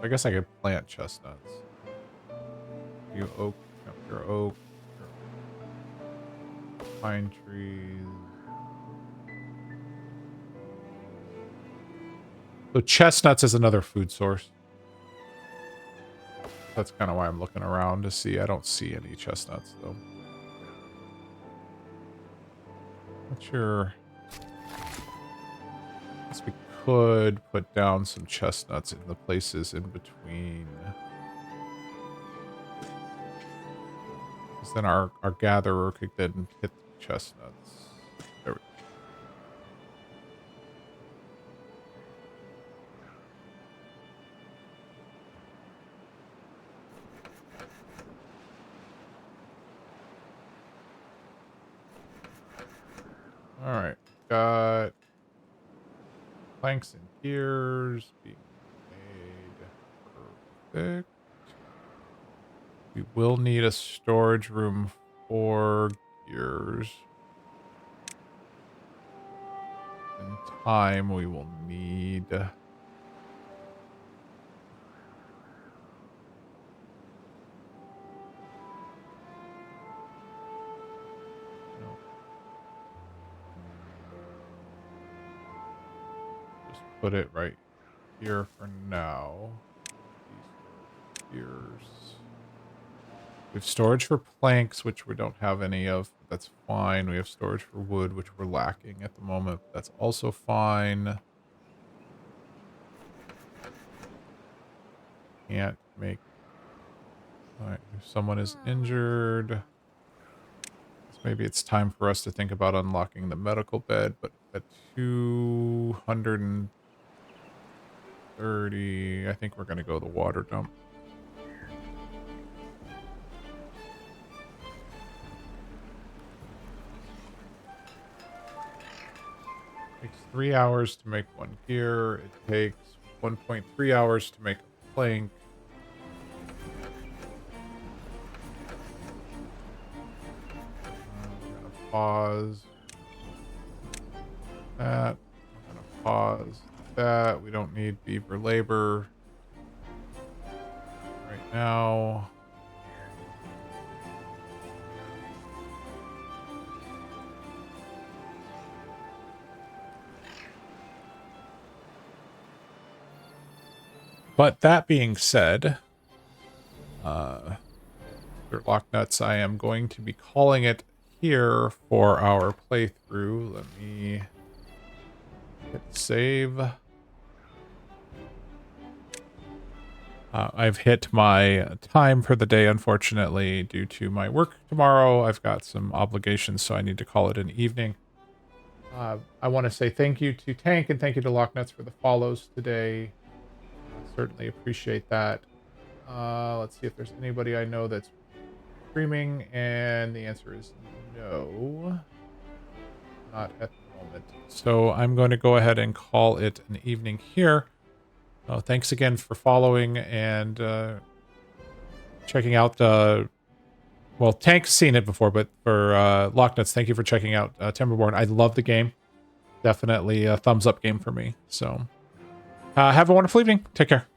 I guess I could plant chestnuts. You oak, your oak, your pine trees. So chestnuts is another food source. That's kind of why I'm looking around to see. I don't see any chestnuts though. What's your... I guess we could put down some chestnuts in the places in between. Because then our gatherer could then hit the chestnuts. There we go. Alright, got planks and gears being made. Perfect. We will need a storage room for gears. In time, we will need... Put it right here for now. Gears. We have storage for planks, which we don't have any of. That's fine. We have storage for wood, which we're lacking at the moment. That's also fine. Can't make... Alright, if someone is injured... Maybe it's time for us to think about unlocking the medical bed, but at 230, I think we're going to go the water dump. Takes 3 hours to make one gear. It takes 1.3 hours to make a plank. I'm gonna pause that. I'm gonna pause that. We don't need beaver labor right now. But that being said, Mr. Locknuts, I am going to be calling it here for our playthrough. Let me hit save. I've hit my time for the day, unfortunately, due to my work tomorrow. I've got some obligations, so I need to call it an evening. I want to say thank you to Tank and thank you to Locknuts for the follows today. Certainly appreciate that. Let's see if there's anybody I know that's streaming, and the answer is no. Not at the moment. So I'm going to go ahead and call it an evening here. Thanks again for following and checking out. Well, Tank's seen it before, but for Locknuts, thank you for checking out Timberborn. I love the game. Definitely a thumbs up game for me. So have a wonderful evening. Take care.